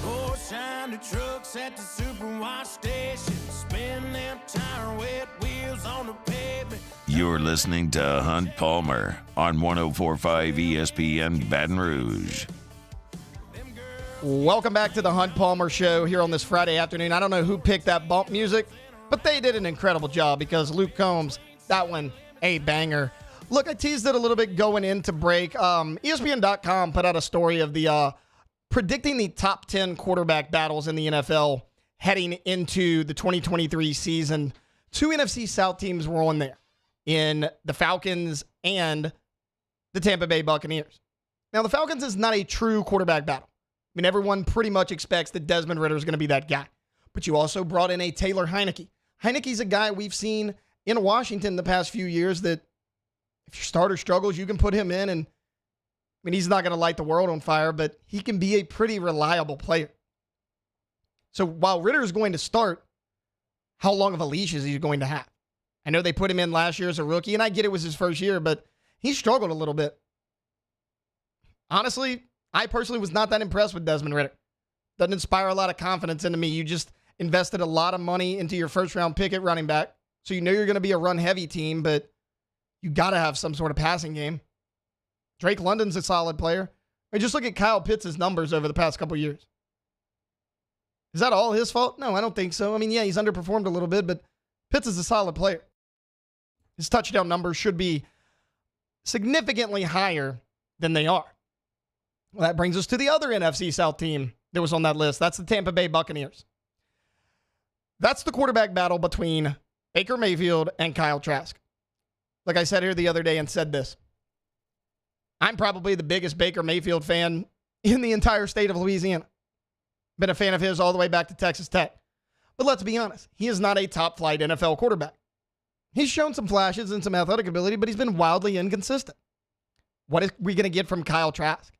Oh, shine the trucks at the super wash station. Spin them tire wet wheels on the pavement. You're listening to Hunt Palmer on 104.5 ESPN Baton Rouge. Welcome back to the Hunt Palmer Show here on this Friday afternoon. I don't know who picked that bump music, but they did an incredible job because Luke Combs, that one, a banger. Look, I teased it a little bit going into break. ESPN.com put out a story of the predicting the top 10 quarterback battles in the NFL heading into the 2023 season. 2 NFC South teams were on there in the Falcons and the Tampa Bay Buccaneers. Now, the Falcons is not a true quarterback battle. I mean, everyone pretty much expects that Desmond Ridder is going to be that guy. But you also brought in a Taylor Heineke. Heineke's a guy we've seen in Washington the past few years that if your starter struggles, you can put him in. And I mean, he's not going to light the world on fire, but he can be a pretty reliable player. So while Ridder is going to start, how long of a leash is he going to have? I know they put him in last year as a rookie, and I get it was his first year, but he struggled a little bit. Honestly, I personally was not that impressed with Desmond Ridder. Doesn't inspire a lot of confidence into me. You just invested a lot of money into your first-round pick at running back, so you know you're going to be a run-heavy team, but you got to have some sort of passing game. Drake London's a solid player. I mean, just look at Kyle Pitts' numbers over the past couple years. Is that all his fault? No, I don't think so. I mean, yeah, he's underperformed a little bit, but Pitts is a solid player. His touchdown numbers should be significantly higher than they are. Well, that brings us to the other NFC South team that was on that list. That's the Tampa Bay Buccaneers. That's the quarterback battle between Baker Mayfield and Kyle Trask. Like I said here the other day and said this. I'm probably the biggest Baker Mayfield fan in the entire state of Louisiana. Been a fan of his all the way back to Texas Tech. But let's be honest, he is not a top-flight NFL quarterback. He's shown some flashes and some athletic ability, but he's been wildly inconsistent. What are we going to get from Kyle Trask?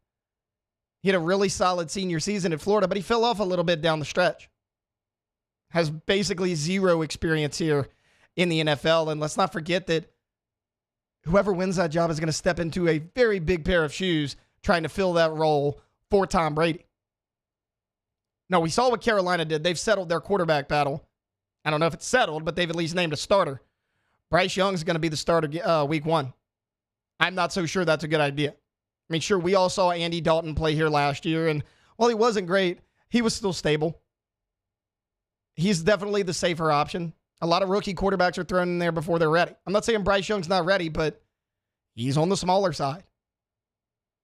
He had a really solid senior season at Florida, but he fell off a little bit down the stretch. Has basically zero experience here in the NFL. And let's not forget that whoever wins that job is going to step into a very big pair of shoes trying to fill that role for Tom Brady. No, we saw what Carolina did. They've settled their quarterback battle. I don't know if it's settled, but they've at least named a starter. Bryce Young's going to be the starter week 1. I'm not so sure that's a good idea. I mean, sure, we all saw Andy Dalton play here last year, and while he wasn't great, he was still stable. He's definitely the safer option. A lot of rookie quarterbacks are thrown in there before they're ready. I'm not saying Bryce Young's not ready, but he's on the smaller side.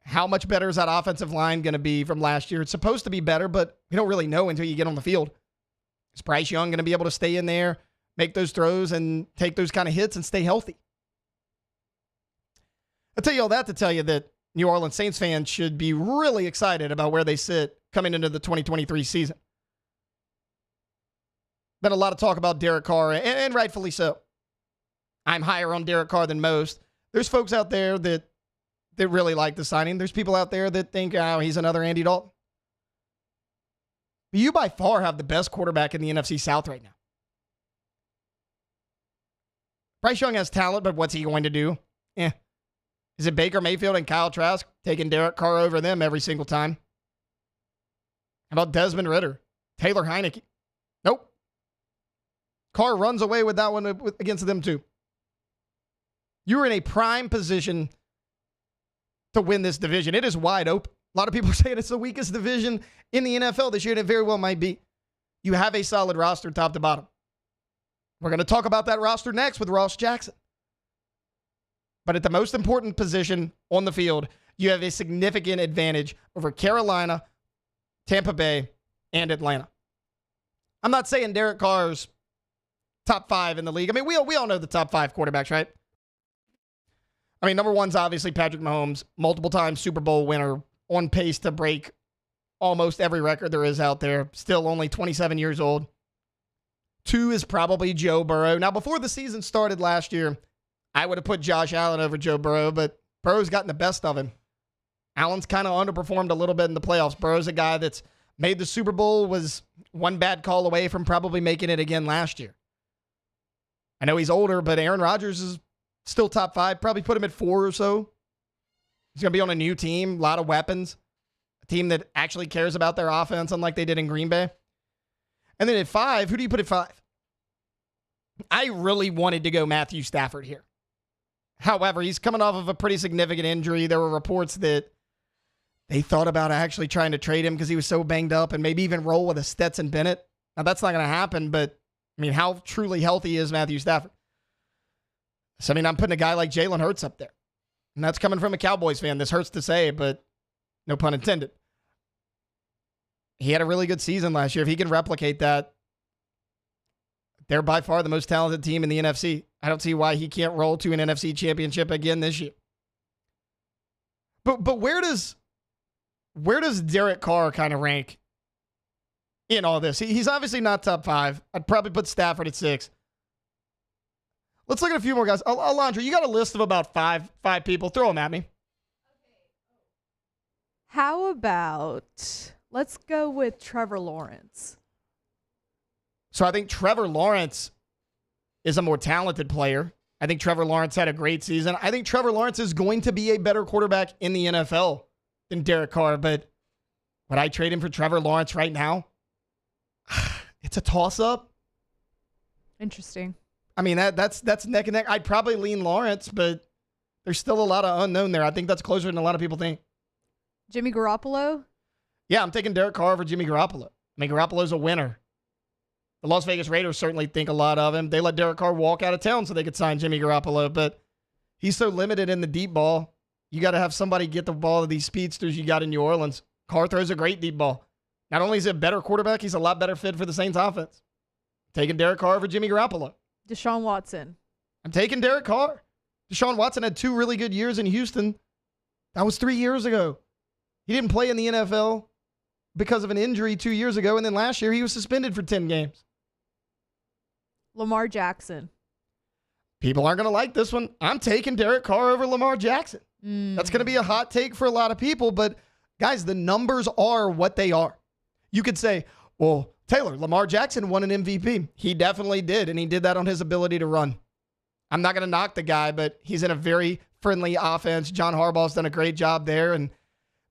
How much better is that offensive line going to be from last year? It's supposed to be better, but we don't really know until you get on the field. Is Bryce Young going to be able to stay in there, make those throws, and take those kind of hits and stay healthy? I'll tell you all that to tell you that New Orleans Saints fans should be really excited about where they sit coming into the 2023 season. Been a lot of talk about Derek Carr, and rightfully so. I'm higher on Derek Carr than most. There's folks out there that really like the signing. There's people out there that think, oh, he's another Andy Dalton. But you by far have the best quarterback in the NFC South right now. Bryce Young has talent, but what's he going to do? Is it Baker Mayfield and Kyle Trask taking Derek Carr over them every single time? How about Desmond Ridder? Taylor Heineke? Nope. Carr runs away with that one against them too. You're in a prime position to win this division. It is wide open. A lot of people are saying it's the weakest division in the NFL this year, and it very well might be. You have a solid roster top to bottom. We're going to talk about that roster next with Ross Jackson. But at the most important position on the field, you have a significant advantage over Carolina, Tampa Bay, and Atlanta. I'm not saying Derek Carr's top 5 in the league. I mean, we all know the top 5 quarterbacks, right? I mean, number 1's obviously Patrick Mahomes, multiple-time Super Bowl winner, on pace to break almost every record there is out there, still only 27 years old. 2 is probably Joe Burrow. Now, before the season started last year, I would have put Josh Allen over Joe Burrow, but Burrow's gotten the best of him. Allen's kind of underperformed a little bit in the playoffs. Burrow's a guy that's made the Super Bowl, was one bad call away from probably making it again last year. I know he's older, but Aaron Rodgers is still top 5. Probably put him at 4 or so. He's going to be on a new team, a lot of weapons. A team that actually cares about their offense, unlike they did in Green Bay. And then at 5, who do you put at 5? I really wanted to go Matthew Stafford here. However, he's coming off of a pretty significant injury. There were reports that they thought about actually trying to trade him because he was so banged up and maybe even roll with a Stetson Bennett. Now, that's not going to happen, but, I mean, how truly healthy is Matthew Stafford? So, I mean, I'm putting a guy like Jalen Hurts up there. And that's coming from a Cowboys fan. This hurts to say, but no pun intended. He had a really good season last year. If he can replicate that, they're by far the most talented team in the NFC. I don't see why he can't roll to an NFC championship again this year. But where does Derek Carr kind of rank in all this? He's obviously not top 5. I'd probably put Stafford at 6. Let's look at a few more guys. Alondra, you got a list of about five people. Throw them at me. How about, let's go with Trevor Lawrence. So I think Trevor Lawrence is a more talented player. I think Trevor Lawrence had a great season. I think Trevor Lawrence is going to be a better quarterback in the NFL than Derek Carr, but would I trade him for Trevor Lawrence right now? It's a toss-up. Interesting. I mean, that's neck and neck. I'd probably lean Lawrence, but there's still a lot of unknown there. I think that's closer than a lot of people think. Jimmy Garoppolo? Yeah, I'm taking Derek Carr over Jimmy Garoppolo. I mean, Garoppolo's a winner. The Las Vegas Raiders certainly think a lot of him. They let Derek Carr walk out of town so they could sign Jimmy Garoppolo, but he's so limited in the deep ball. you got to have somebody get the ball to these speedsters you got in New Orleans. Carr throws a great deep ball. Not only is he a better quarterback, he's a lot better fit for the Saints offense. Taking Derek Carr over Jimmy Garoppolo. Deshaun Watson. I'm taking Derek Carr. Deshaun Watson had 2 really good years in Houston. That was 3 years ago. He didn't play in the NFL because of an injury 2 years ago, and then last year he was suspended for 10 games. Lamar Jackson. People aren't going to like this one. I'm taking Derek Carr over Lamar Jackson. That's going to be a hot take for a lot of people, but guys, the numbers are what they are. You could say, well, Taylor, Lamar Jackson won an MVP. He definitely did, and he did that on his ability to run. I'm not going to knock the guy, but he's in a very friendly offense. John Harbaugh's done a great job there, and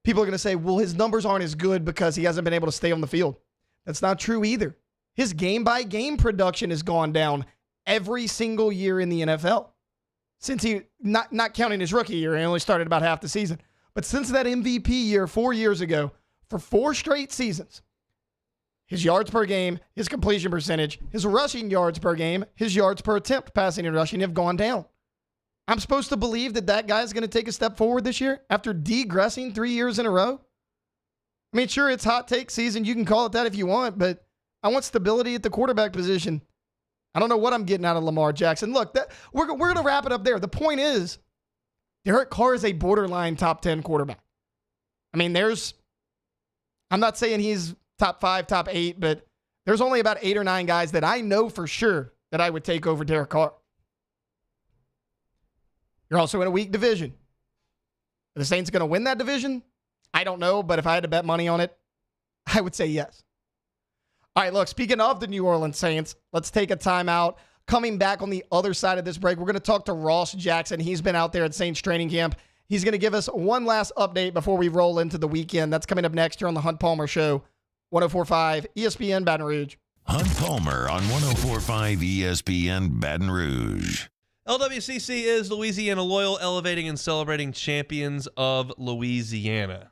people are going to say, well, his numbers aren't as good because he hasn't been able to stay on the field. That's not true either. His game-by-game production has gone down every single year in the NFL. Since he, not counting his rookie year, he only started about half the season. But since that MVP year 4 years ago, for 4 straight seasons, his yards per game, his completion percentage, his rushing yards per game, his yards per attempt, passing and rushing have gone down. I'm supposed to believe that that guy's going to take a step forward this year after degressing 3 years in a row? I mean, sure, it's hot take season. You can call it that if you want, but I want stability at the quarterback position. I don't know what I'm getting out of Lamar Jackson. Look, we're going to wrap it up there. The point is, Derek Carr is a borderline top 10 quarterback. I mean, I'm not saying he's top 5, top 8, but there's only about 8 or 9 guys that I know for sure that I would take over Derek Carr. You're also in a weak division. Are the Saints going to win that division? I don't know, but if I had to bet money on it, I would say yes. All right, look, speaking of the New Orleans Saints, let's take a timeout. Coming back on the other side of this break, we're going to talk to Ross Jackson. He's been out there at Saints training camp. He's going to give us one last update before we roll into the weekend. That's coming up next here on the Hunt Palmer Show, 104.5 ESPN Baton Rouge. Hunt Palmer on 104.5 ESPN Baton Rouge. LWCC is Louisiana Loyal, elevating and celebrating champions of Louisiana.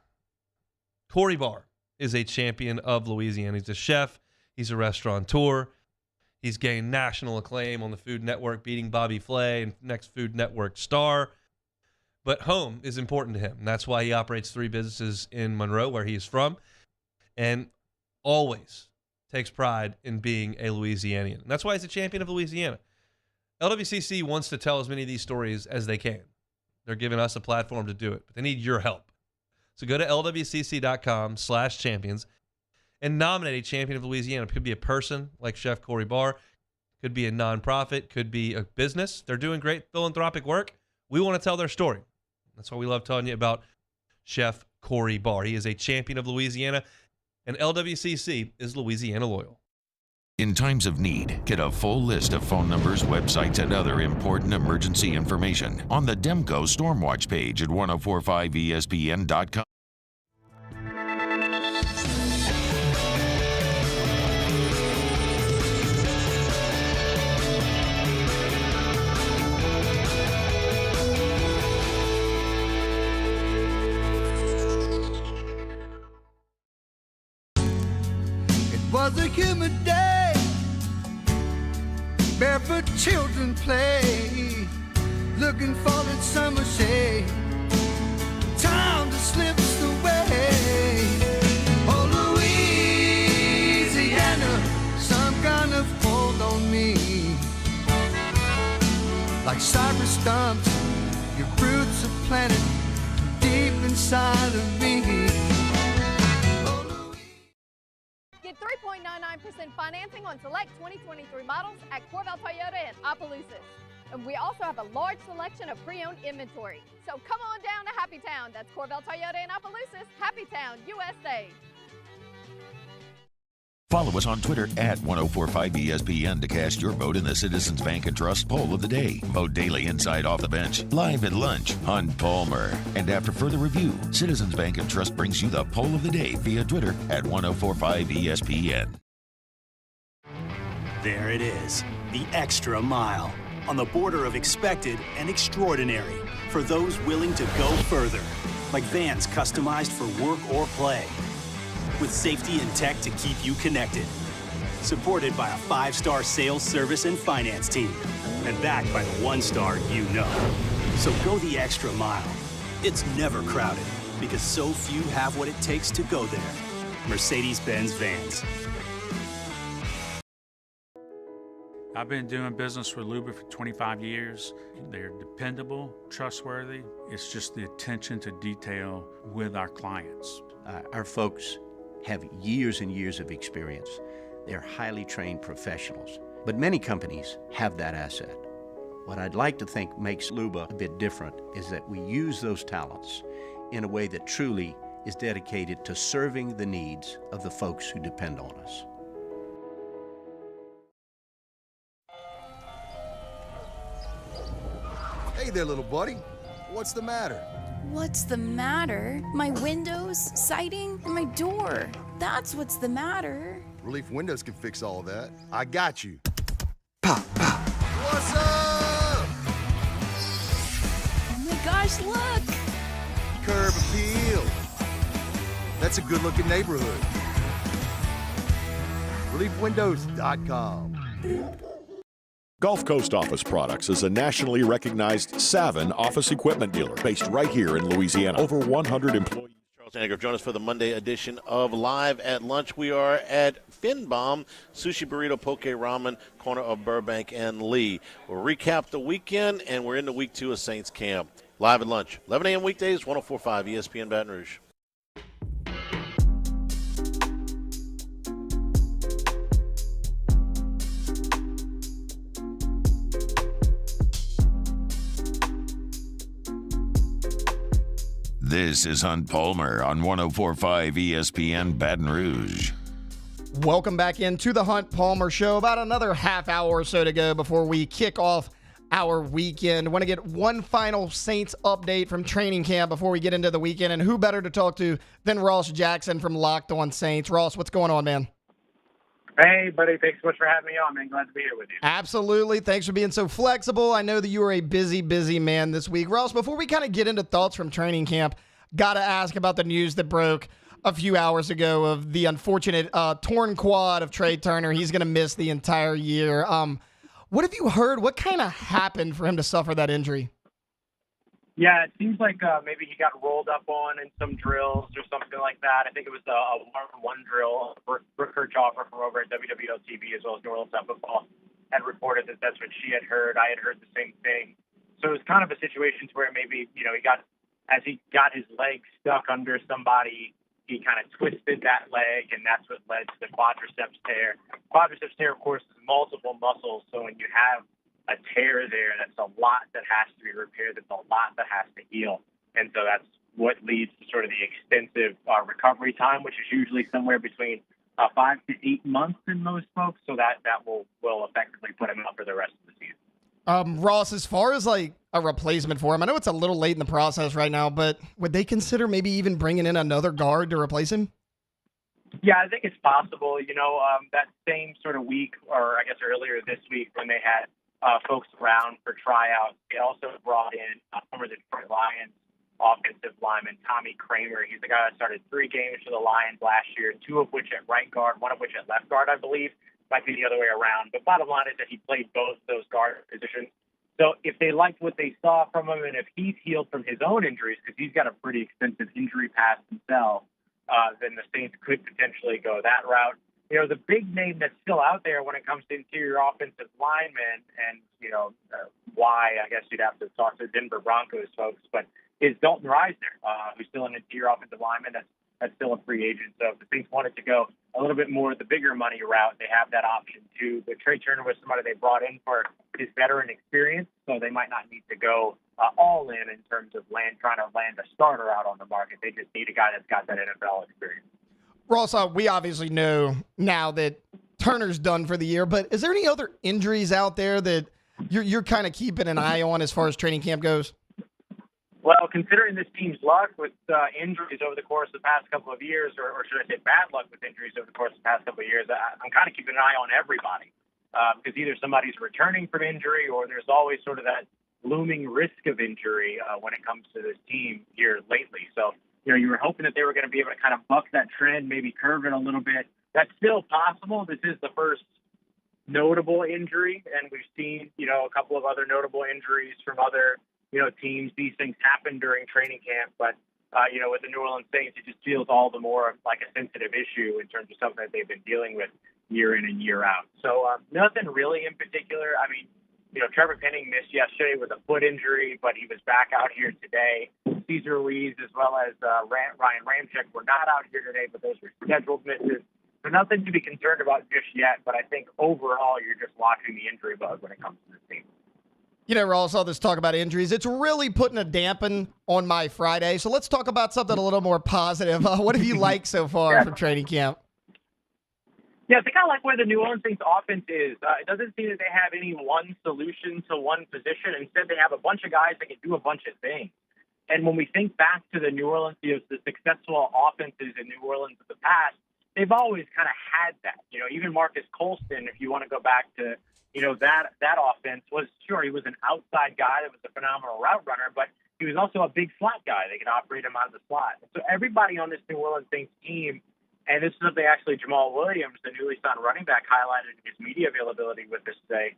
Corey Barr is a champion of Louisiana. He's a chef. He's a restaurateur. He's gained national acclaim on the Food Network, beating Bobby Flay and next Food Network star. But home is important to him. And that's why he operates 3 businesses in Monroe, where he is from, and always takes pride in being a Louisianian. And that's why he's a champion of Louisiana. LWCC wants to tell as many of these stories as they can. They're giving us a platform to do it, but they need your help. So go to lwcc.com/champions and nominate a champion of Louisiana. It could be a person like Chef Corey Barr, could be a nonprofit, could be a business. They're doing great philanthropic work. We want to tell their story. That's why we love telling you about Chef Corey Barr. He is a champion of Louisiana, and LWCC is Louisiana Loyal. In times of need, get a full list of phone numbers, websites, and other important emergency information on the Demco Stormwatch page at 1045ESPN.com. It was a humid day. Barefoot children play, looking for that summer shade. Time just slips away. Oh, Louisiana, some kind of hold on me. Like cypress stumps, your roots are planted deep inside of me. Get 3.99% financing on select 2023 models at Corvell Toyota in Opelousas. And we also have a large selection of pre-owned inventory. So come on down to Happy Town. That's Corvell Toyota in Opelousas, Happy Town, USA. Follow us on Twitter at 1045ESPN to cast your vote in the Citizens Bank and Trust Poll of the Day. Vote daily inside Off the Bench, live at lunch, Hunt Palmer. And after further review, Citizens Bank and Trust brings you the Poll of the Day via Twitter at 1045ESPN. There it is, the extra mile, on the border of expected and extraordinary, for those willing to go further, like vans customized for work or play, with safety and tech to keep you connected. Supported by a 5-star sales, service, and finance team. And backed by the 1-star you know. So go the extra mile. It's never crowded because so few have what it takes to go there. Mercedes-Benz Vans. I've been doing business with Luber for 25 years. They're dependable, trustworthy. It's just the attention to detail with our clients. Our folks have years and years of experience. They're highly trained professionals. But many companies have that asset. What I'd like to think makes Luba a bit different is that we use those talents in a way that truly is dedicated to serving the needs of the folks who depend on us. Hey there, little buddy. What's the matter? What's the matter? My windows, siding, and my door. That's what's the matter. Relief Windows can fix all that. I got you. Pop, pop. What's up? Oh my gosh, look! Curb appeal. That's a good-looking neighborhood. ReliefWindows.com. Gulf Coast Office Products is a nationally recognized Savin office equipment dealer based right here in Louisiana. Over 100 employees. Charles Anniger, join us for the Monday edition of Live at Lunch. We are at Finbom, Sushi Burrito Poke Ramen, corner of Burbank and Lee. We'll recap the weekend, and we're into week 2 of Saints Camp. Live at Lunch, 11 a.m. weekdays, 104.5 ESPN Baton Rouge. This is Hunt Palmer on 104.5 ESPN Baton Rouge. Welcome back into the Hunt Palmer Show. About another half hour or so to go before we kick off our weekend. Want to get one final Saints update from training camp before we get into the weekend. And who better to talk to than Ross Jackson from Locked On Saints. Ross, what's going on, man? Hey, buddy. Thanks so much for having me on, man. Glad to be here with you. Absolutely. Thanks for being so flexible. I know that you are a busy, busy man this week. Ross, before we kind of get into thoughts from training camp, got to ask about the news that broke a few hours ago of the unfortunate torn quad of Trey Turner. He's going to miss the entire year. What have you heard? What kind of happened for him to suffer that injury? Yeah, it seems like maybe he got rolled up on in some drills or something like that. I think it was a one-on-one drill. Brooke Kirchhofer from over at WWL TV as well as New Orleans Football had reported that that's what she had heard. I had heard the same thing. So it was kind of a situation where maybe, he got his leg stuck under somebody, he kind of twisted that leg, and that's what led to the quadriceps tear. Quadriceps tear, of course, is multiple muscles. So when you have a tear there, that's a lot that has to be repaired. That's a lot that has to heal. And so that's what leads to sort of the extensive recovery time, which is usually somewhere between 5 to 8 months in most folks. So that will effectively put him out for the rest of the season. Ross, as far as like a replacement for him, I know it's a little late in the process right now, but would they consider maybe even bringing in another guard to replace him? Yeah, I think it's possible. That same sort of week, or I guess earlier this week, when they had folks around for tryouts, they also brought in former Detroit Lions offensive lineman Tommy Kramer. He's the guy that started 3 games for the Lions last year, 2 of which at right guard, 1 of which at left guard, I believe. Might be the other way around. But bottom line is that he played both those guard positions. So if they liked what they saw from him, and if he's healed from his own injuries, because he's got a pretty extensive injury past himself, then the Saints could potentially go that route. The big name that's still out there when it comes to interior offensive linemen, and, why, I guess you'd have to talk to Denver Broncos folks, but is Dalton Reisner, who's still an interior offensive lineman that's still a free agent. So if the Saints wanted to go a little bit more the bigger money route, they have that option too. But Trey Turner was somebody they brought in for his veteran experience, so they might not need to go all in terms of trying to land a starter out on the market. They just need a guy that's got that NFL experience. Ross, we obviously know now that Turner's done for the year, but is there any other injuries out there that you're kind of keeping an eye on as far as training camp goes? Well, considering this team's luck with injuries over the course of the past couple of years, or should I say bad luck with injuries over the course of the past couple of years, I'm kind of keeping an eye on everybody because either somebody's returning from injury or there's always sort of that looming risk of injury when it comes to this team here lately. So, you were hoping that they were going to be able to kind of buck that trend, maybe curve it a little bit. That's still possible. This is the first notable injury, and we've seen, a couple of other notable injuries from other teams. These things happen during training camp, but with the New Orleans Saints, it just feels all the more like a sensitive issue in terms of something that they've been dealing with year in and year out. So nothing really in particular. I mean, Trevor Penning missed yesterday with a foot injury, but he was back out here today. Cesar Ruiz as well as Ryan Ramczyk were not out here today, but those were scheduled misses. So nothing to be concerned about just yet, but I think overall you're just watching the injury bug when it comes to this team. Ross, all this talk about injuries, it's really putting a dampen on my Friday. So let's talk about something a little more positive. What have you liked so far from training camp? Yeah, I think I like where the New Orleans Saints offense is. It doesn't seem that they have any one solution to one position. Instead, they have a bunch of guys that can do a bunch of things. And when we think back to the New Orleans, the successful offenses in New Orleans of the past, they've always kind of had that. Even Marcus Colston, if you want to go back to that offense, he was an outside guy that was a phenomenal route runner, but he was also a big slot guy. They could operate him out of the slot. So everybody on this New Orleans Saints team, and this is something actually Jamal Williams, the newly signed running back, highlighted in his media availability with us today,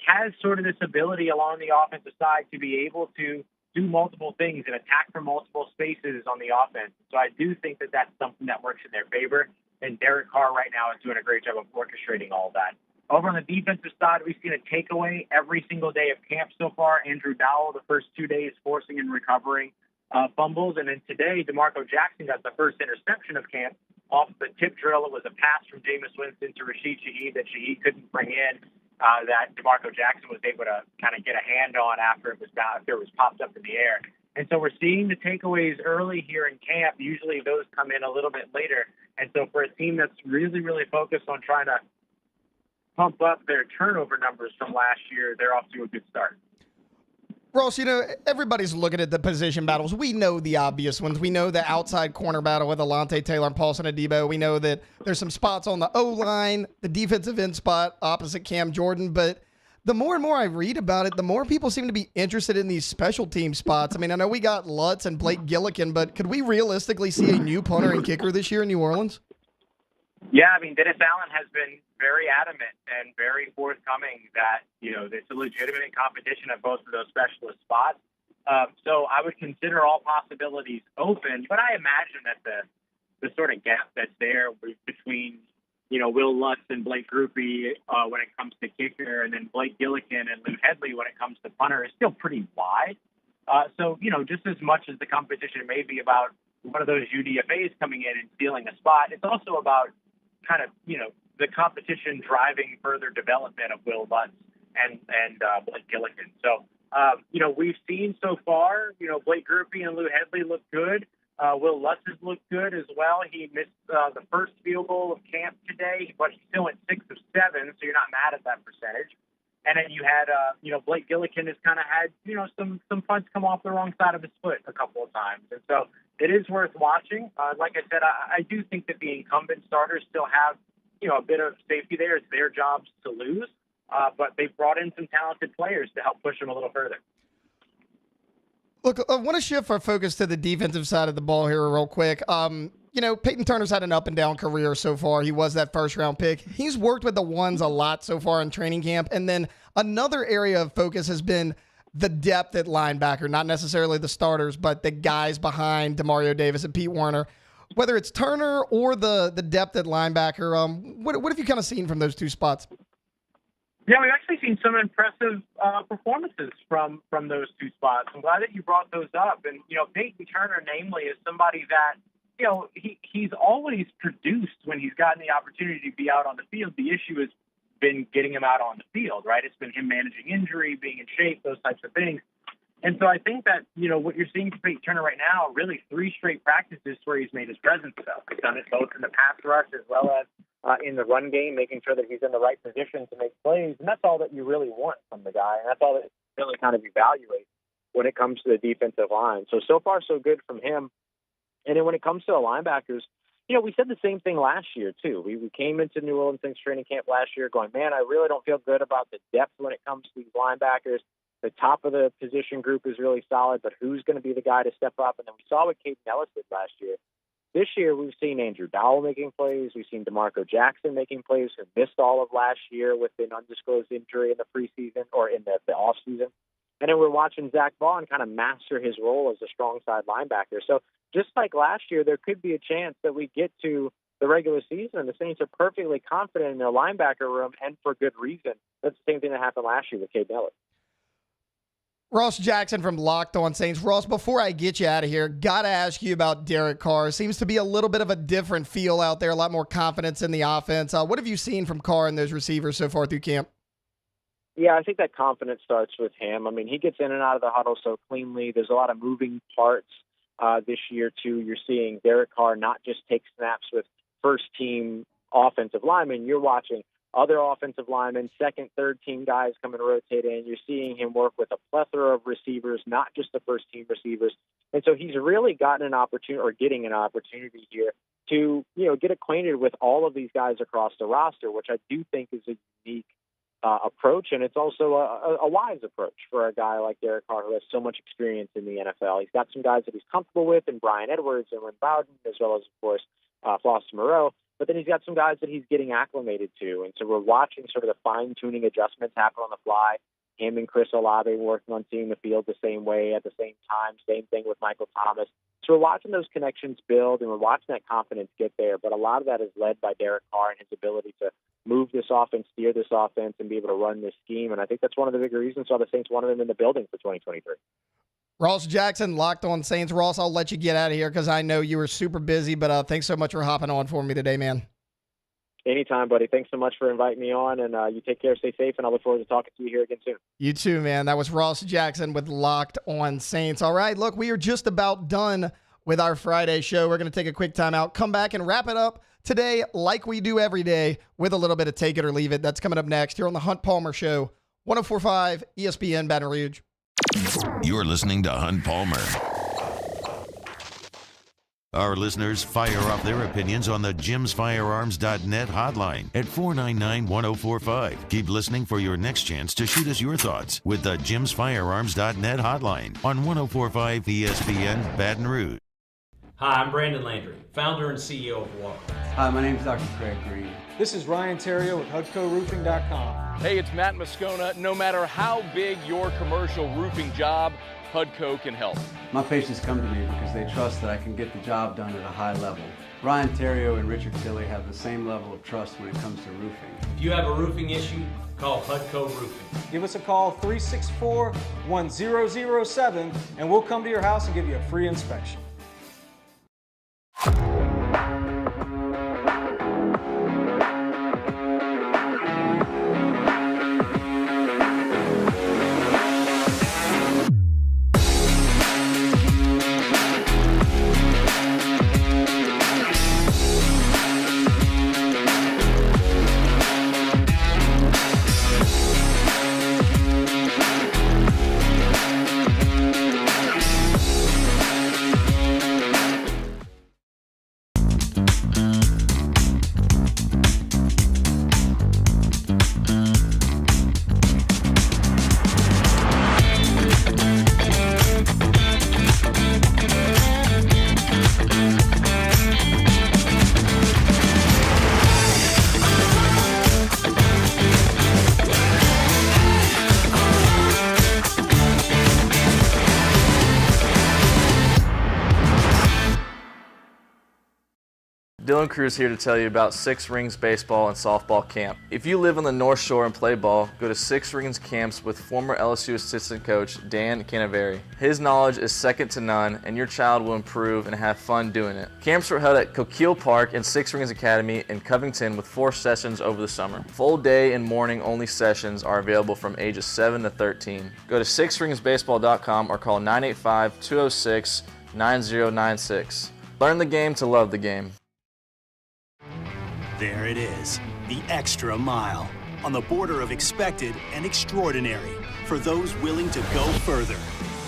has sort of this ability along the offensive side to be able to do multiple things and attack from multiple spaces on the offense. So I do think that that's something that works in their favor, and Derek Carr right now is doing a great job of orchestrating all of that. Over on the defensive side, we've seen a takeaway every single day of camp so far. Andrew Dowell, the first 2 days, forcing and recovering fumbles. And then today, DeMarco Jackson got the first interception of camp off the tip drill. It was a pass from Jameis Winston to Rashid Shaheed that Shaheed couldn't bring in, that DeMarco Jackson was able to kind of get a hand on after it was popped up in the air. And so we're seeing the takeaways early here in camp. Usually those come in a little bit later. And so for a team that's really, really focused on trying to pump up their turnover numbers from last year, they're off to a good start. Ross, everybody's looking at the position battles. We know the obvious ones. We know the outside corner battle with Alante Taylor and Paulson Adebo. We know that there's some spots on the O-line, the defensive end spot opposite Cam Jordan. But the more and more I read about it, the more people seem to be interested in these special team spots. I mean, I know we got Lutz and Blake Gillikin, but could we realistically see a new punter and kicker this year in New Orleans? Yeah, I mean, Dennis Allen has been very adamant and very forthcoming that, it's a legitimate competition at both of those specialist spots. So I would consider all possibilities open, but I imagine that the sort of gap that's there between, Will Lutz and Blake Grupe when it comes to kicker, and then Blake Gillikin and Lou Hedley when it comes to punter is still pretty wide. So, just as much as the competition may be about one of those UDFAs coming in and stealing a spot, it's also about kind of, the competition driving further development of Will Lutz and Blake Gillikin. So, we've seen so far, Blake Grupe and Lou Hedley look good. Will Lutz has looked good as well. He missed the first field goal of camp today, but he still went 6 of 7, so you're not mad at that percentage. And then you had, Blake Gillikin has kind of had, some punts come off the wrong side of his foot a couple of times. And so it is worth watching. Like I said, I do think that the incumbent starters still have, a bit of safety there. It's their jobs to lose, but they've brought in some talented players to help push them a little further. Look, I want to shift our focus to the defensive side of the ball here real quick. Peyton Turner's had an up and down career so far. He was that first round pick. He's worked with the ones a lot so far in training camp. And then another area of focus has been the depth at linebacker, not necessarily the starters, but the guys behind Demario Davis and Pete Werner. Whether it's Turner or the depth at linebacker, what have you kind of seen from those two spots? Yeah, we've actually seen some impressive performances from those two spots. I'm glad that you brought those up. And, Peyton Turner, namely, is somebody that, he's always produced when he's gotten the opportunity to be out on the field. The issue has been getting him out on the field, right? It's been him managing injury, being in shape, those types of things. And so I think that, what you're seeing from Peyton Turner right now, really 3 straight practices where he's made his presence felt. He's done it both in the pass rush as well as in the run game, making sure that he's in the right position to make plays. And that's all that you really want from the guy. And that's all that you really kind of evaluate when it comes to the defensive line. So far, so good from him. And then when it comes to the linebackers, we said the same thing last year, too. We came into New Orleans Saints training camp last year going, man, I really don't feel good about the depth when it comes to these linebackers. The top of the position group is really solid, but who's going to be the guy to step up? And then we saw what Caden Ellis did last year. This year, we've seen Andrew Dowell making plays. We've seen DeMarco Jackson making plays, who missed all of last year with an undisclosed injury in the preseason or in the offseason. And then we're watching Zach Vaughn kind of master his role as a strong side linebacker. So just like last year, there could be a chance that we get to the regular season and the Saints are perfectly confident in their linebacker room, and for good reason. That's the same thing that happened last year with Cade Miller. Ross Jackson from Locked On Saints. Ross, before I get you out of here, got to ask you about Derek Carr. Seems to be a little bit of a different feel out there, a lot more confidence in the offense. What have you seen from Carr and those receivers so far through camp? Yeah, I think that confidence starts with him. I mean, he gets in and out of the huddle so cleanly. There's a lot of moving parts this year, too. You're seeing Derek Carr not just take snaps with first-team offensive linemen. You're watching other offensive linemen, second, third-team guys come and rotate in. You're seeing him work with a plethora of receivers, not just the first-team receivers. And so he's really gotten an opportunity, or getting an opportunity here, to get acquainted with all of these guys across the roster, which I do think is a unique approach, and it's also a wise approach for a guy like Derek Carr who has so much experience in the NFL. He's got some guys that he's comfortable with, and Brian Edwards and Lynn Bowden, as well as, of course, Foster Moreau. But then he's got some guys that he's getting acclimated to. And so we're watching sort of the fine-tuning adjustments happen on the fly. Him and Chris Olave working on seeing the field the same way at the same time. Same thing with Michael Thomas. So we're watching those connections build, and we're watching that confidence get there. But a lot of that is led by Derek Carr and his ability to move this offense, steer this offense, and be able to run this scheme. And I think that's one of the bigger reasons why the Saints wanted him in the building for 2023. Ross Jackson, Locked On Saints. Ross, I'll let you get out of here because I know you were super busy, but thanks so much for hopping on for me today, man. Anytime, buddy. Thanks so much for inviting me on, and you take care, stay safe, and I look forward to talking to you here again soon. You too, man. That was Ross Jackson with Locked On Saints. All right, look, we are just about done with our Friday show. We're going to take a quick time out, come back, and wrap it up today like we do every day with a little bit of Take It or Leave It. That's coming up next here on the Hunt Palmer Show, 104.5 ESPN Baton Rouge. You're listening to Hunt Palmer. Our listeners fire off their opinions on the jimsfirearms.net hotline at 499-1045. Keep listening for your next chance to shoot us your thoughts with the jimsfirearms.net hotline on 104.5 ESPN Baton Rouge. Hi, I'm Brandon Landry, founder and CEO of Walker. Hi, my name is Dr. Craig Green. This is Ryan Terrio with HUDCORoofing.com. Hey, it's Matt Moscona. No matter how big your commercial roofing job, HUDCO can help. My patients come to me because they trust that I can get the job done at a high level. Ryan Terrio and Richard Tilley have the same level of trust when it comes to roofing. If you have a roofing issue, call HUDCO Roofing. Give us a call, 364-1007, and we'll come to your house and give you a free inspection. Dylan Cruz here to tell you about Six Rings Baseball and Softball Camp. If you live on the North Shore and play ball, go to Six Rings Camps with former LSU assistant coach Dan Canaveri. His knowledge is second to none, and your child will improve and have fun doing it. Camps were held at Coquille Park and Six Rings Academy in Covington with 4 sessions over the summer. Full day and morning only sessions are available from ages 7 to 13. Go to sixringsbaseball.com or call 985-206-9096. Learn the game to love the game. There it is, the extra mile, on the border of expected and extraordinary, for those willing to go further,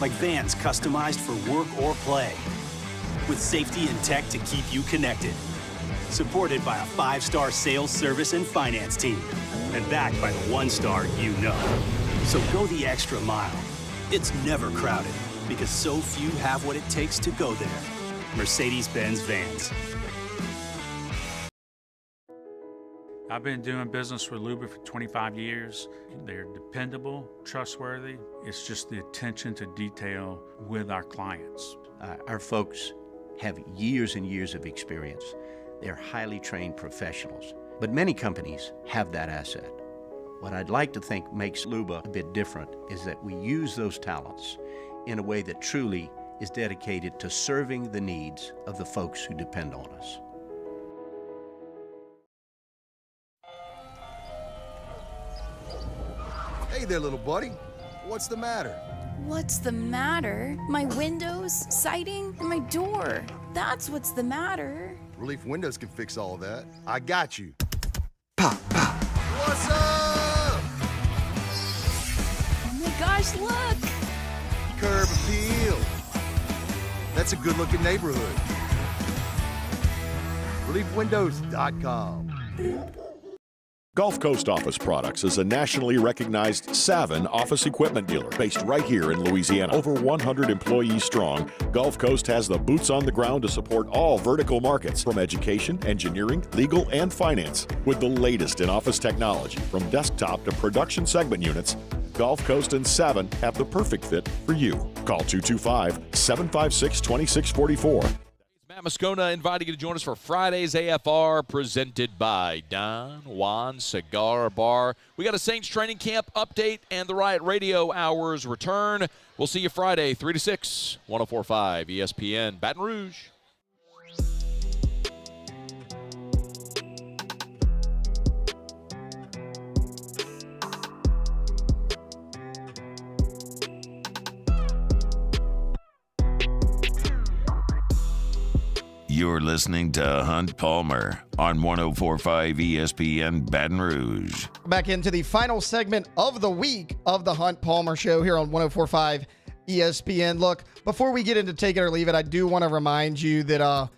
like vans customized for work or play, with safety and tech to keep you connected, supported by a 5-star sales, service, and finance team, and backed by the 1-star you know. So go the extra mile. It's never crowded, because so few have what it takes to go there. Mercedes-Benz Vans. I've been doing business with Luber for 25 years. They're dependable, trustworthy. It's just the attention to detail with our clients. Our folks have years and years of experience. They're highly trained professionals. But many companies have that asset. What I'd like to think makes Luba a bit different is that we use those talents in a way that truly is dedicated to serving the needs of the folks who depend on us. Hey there, little buddy. What's the matter? What's the matter? My windows, siding, and my door. That's what's the matter. Relief Windows can fix all that. I got you. Pop, pop. What's up? Oh my gosh, look! Curb appeal. That's a good-looking neighborhood. ReliefWindows.com. Gulf Coast Office Products is a nationally recognized Savin office equipment dealer based right here in Louisiana. Over 100 employees strong, Gulf Coast has the boots on the ground to support all vertical markets from education, engineering, legal, and finance. With the latest in office technology, from desktop to production segment units, Gulf Coast and Savin have the perfect fit for you. Call 225-756-2644. Matt Moscona inviting you to join us for Friday's AFR presented by Don Juan Cigar Bar. We got a Saints training camp update and the Riot Radio Hours return. We'll see you Friday, 3 to 6, 104.5 ESPN Baton Rouge. You're listening to Hunt Palmer on 104.5 ESPN Baton Rouge. Back into the final segment of the week of the Hunt Palmer Show here on 104.5 ESPN. Look, before we get into Take It or Leave It, I do want to remind you that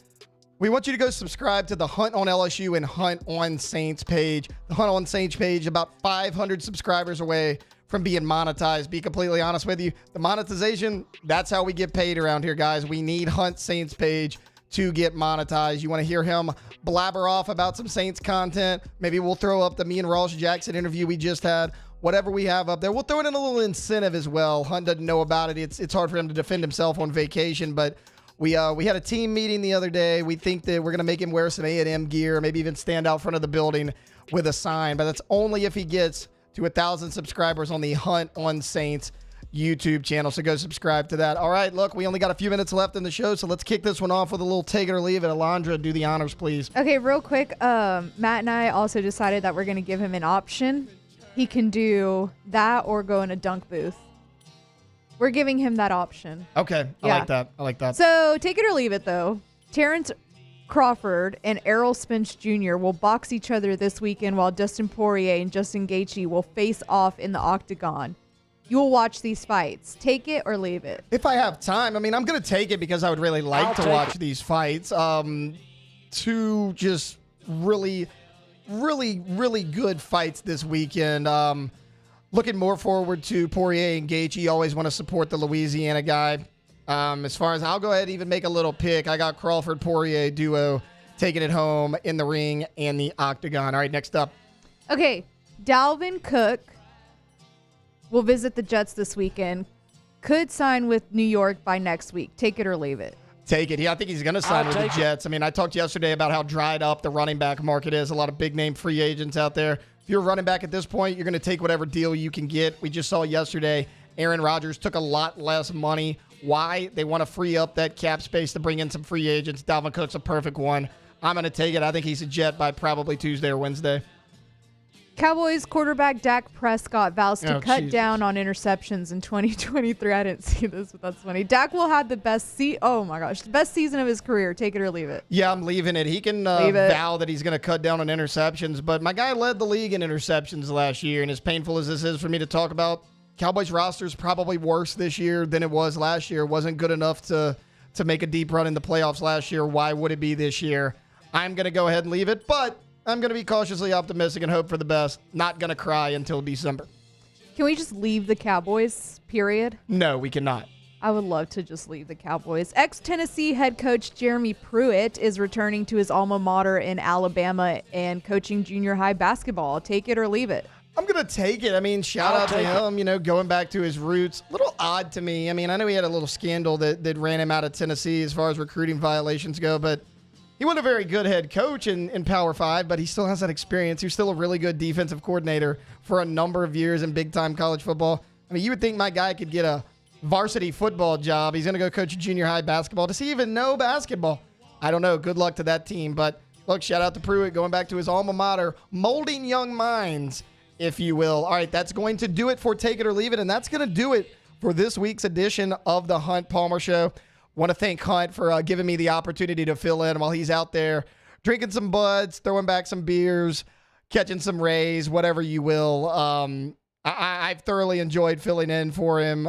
we want you to go subscribe to the Hunt on LSU and Hunt on Saints page. The Hunt on Saints page, about 500 subscribers away from being monetized. Be completely honest with you, the monetization, that's how we get paid around here, guys. We need Hunt Saints page to get monetized. You want to hear him blabber off about some Saints content? Maybe we'll throw up the me and Ross Jackson interview we just had. Whatever we have up there, we'll throw in a little incentive as well. Hunt doesn't know about it. It's hard for him to defend himself on vacation, but we had a team meeting the other day. We think that we're going to make him wear some A&M gear, maybe even stand out front of the building with a sign, but that's only if he gets to 1,000 subscribers on the Hunt on Saints YouTube channel, so go subscribe to that. All right, look, we only got a few minutes left in the show, so let's kick this one off with a little Take It or Leave It. Alondra, do the honors, please. Okay, real quick, Matt and I also decided that we're going to give him an option. He can do that or go in a dunk booth. We're giving him that option. Okay, I like that. So, Take It or Leave It, though. Terrence Crawford and Errol Spence Jr. will box each other this weekend while Dustin Poirier and Justin Gaethje will face off in the octagon. You'll watch these fights. Take it or leave it. If I have time, I mean, I'm going to take it because I would really like to watch these fights. Two just really, really, really good fights this weekend. Looking more forward to Poirier and Gaethje. Always want to support the Louisiana guy. As far as I'll go ahead and even make a little pick. I got Crawford-Poirier duo taking it home in the ring and the octagon. All right, next up. Okay, Dalvin Cook will visit the Jets this weekend. Could sign with New York by next week. Take it or leave it. Take it. Yeah, I think he's going to sign with the Jets. I mean, I talked yesterday about how dried up the running back market is. A lot of big-name free agents out there. If you're a running back at this point, you're going to take whatever deal you can get. We just saw yesterday Aaron Rodgers took a lot less money. Why? They want to free up that cap space to bring in some free agents. Dalvin Cook's a perfect one. I'm going to take it. I think he's a Jet by probably Tuesday or Wednesday. Cowboys quarterback Dak Prescott vows to cut down on interceptions in 2023. I didn't see this, but that's funny. Dak will have the best best season of his career. Take it or leave it. Yeah, I'm leaving it. He can vow that he's going to cut down on interceptions, but my guy led the league in interceptions last year, and as painful as this is for me to talk about, Cowboys roster is probably worse this year than it was last year. It wasn't good enough to make a deep run in the playoffs last year. Why would it be this year? I'm going to go ahead and leave it, but I'm going to be cautiously optimistic and hope for the best. Not going to cry until December. Can we just leave the Cowboys, period? No, we cannot. I would love to just leave the Cowboys. Ex-Tennessee head coach Jeremy Pruitt is returning to his alma mater in Alabama and coaching junior high basketball. Take it or leave it. I'm going to take it. I mean, shout out to him, going back to his roots. A little odd to me. I mean, I know he had a little scandal that ran him out of Tennessee as far as recruiting violations go, but he wasn't a very good head coach in Power 5, but he still has that experience. He's still a really good defensive coordinator for a number of years in big-time college football. I mean, you would think my guy could get a varsity football job. He's going to go coach junior high basketball. Does he even know basketball? I don't know. Good luck to that team. But, look, shout out to Pruitt going back to his alma mater, molding young minds, if you will. All right, that's going to do it for Take It or Leave It, and that's going to do it for this week's edition of the Hunt Palmer Show. Want to thank Hunt for giving me the opportunity to fill in while he's out there drinking some buds, throwing back some beers, catching some rays, whatever you will. I've thoroughly enjoyed filling in for him.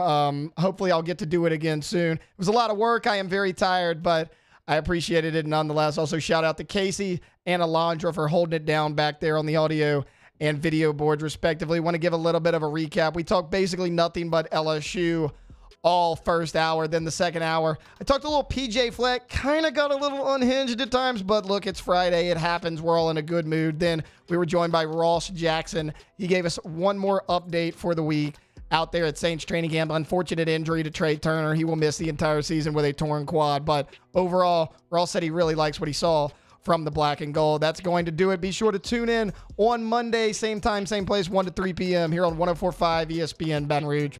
Hopefully I'll get to do it again soon. It was a lot of work. I am very tired, but I appreciated it nonetheless. Also, shout out to Casey and Alondra for holding it down back there on the audio and video boards, respectively. Want to give a little bit of a recap. We talked basically nothing but LSU all first hour. Then the second hour, I talked a little PJ Fleck, kind of got a little unhinged at times, but look, it's Friday. It happens. We're all in a good mood. Then we were joined by Ross Jackson. He gave us one more update for the week out there at Saints training camp. Unfortunate injury to Trey Turner. He will miss the entire season with a torn quad, but overall, Ross said he really likes what he saw from the black and gold. That's going to do it. Be sure to tune in on Monday, same time, same place, 1 to 3 p.m. here on 104.5 ESPN Baton Rouge.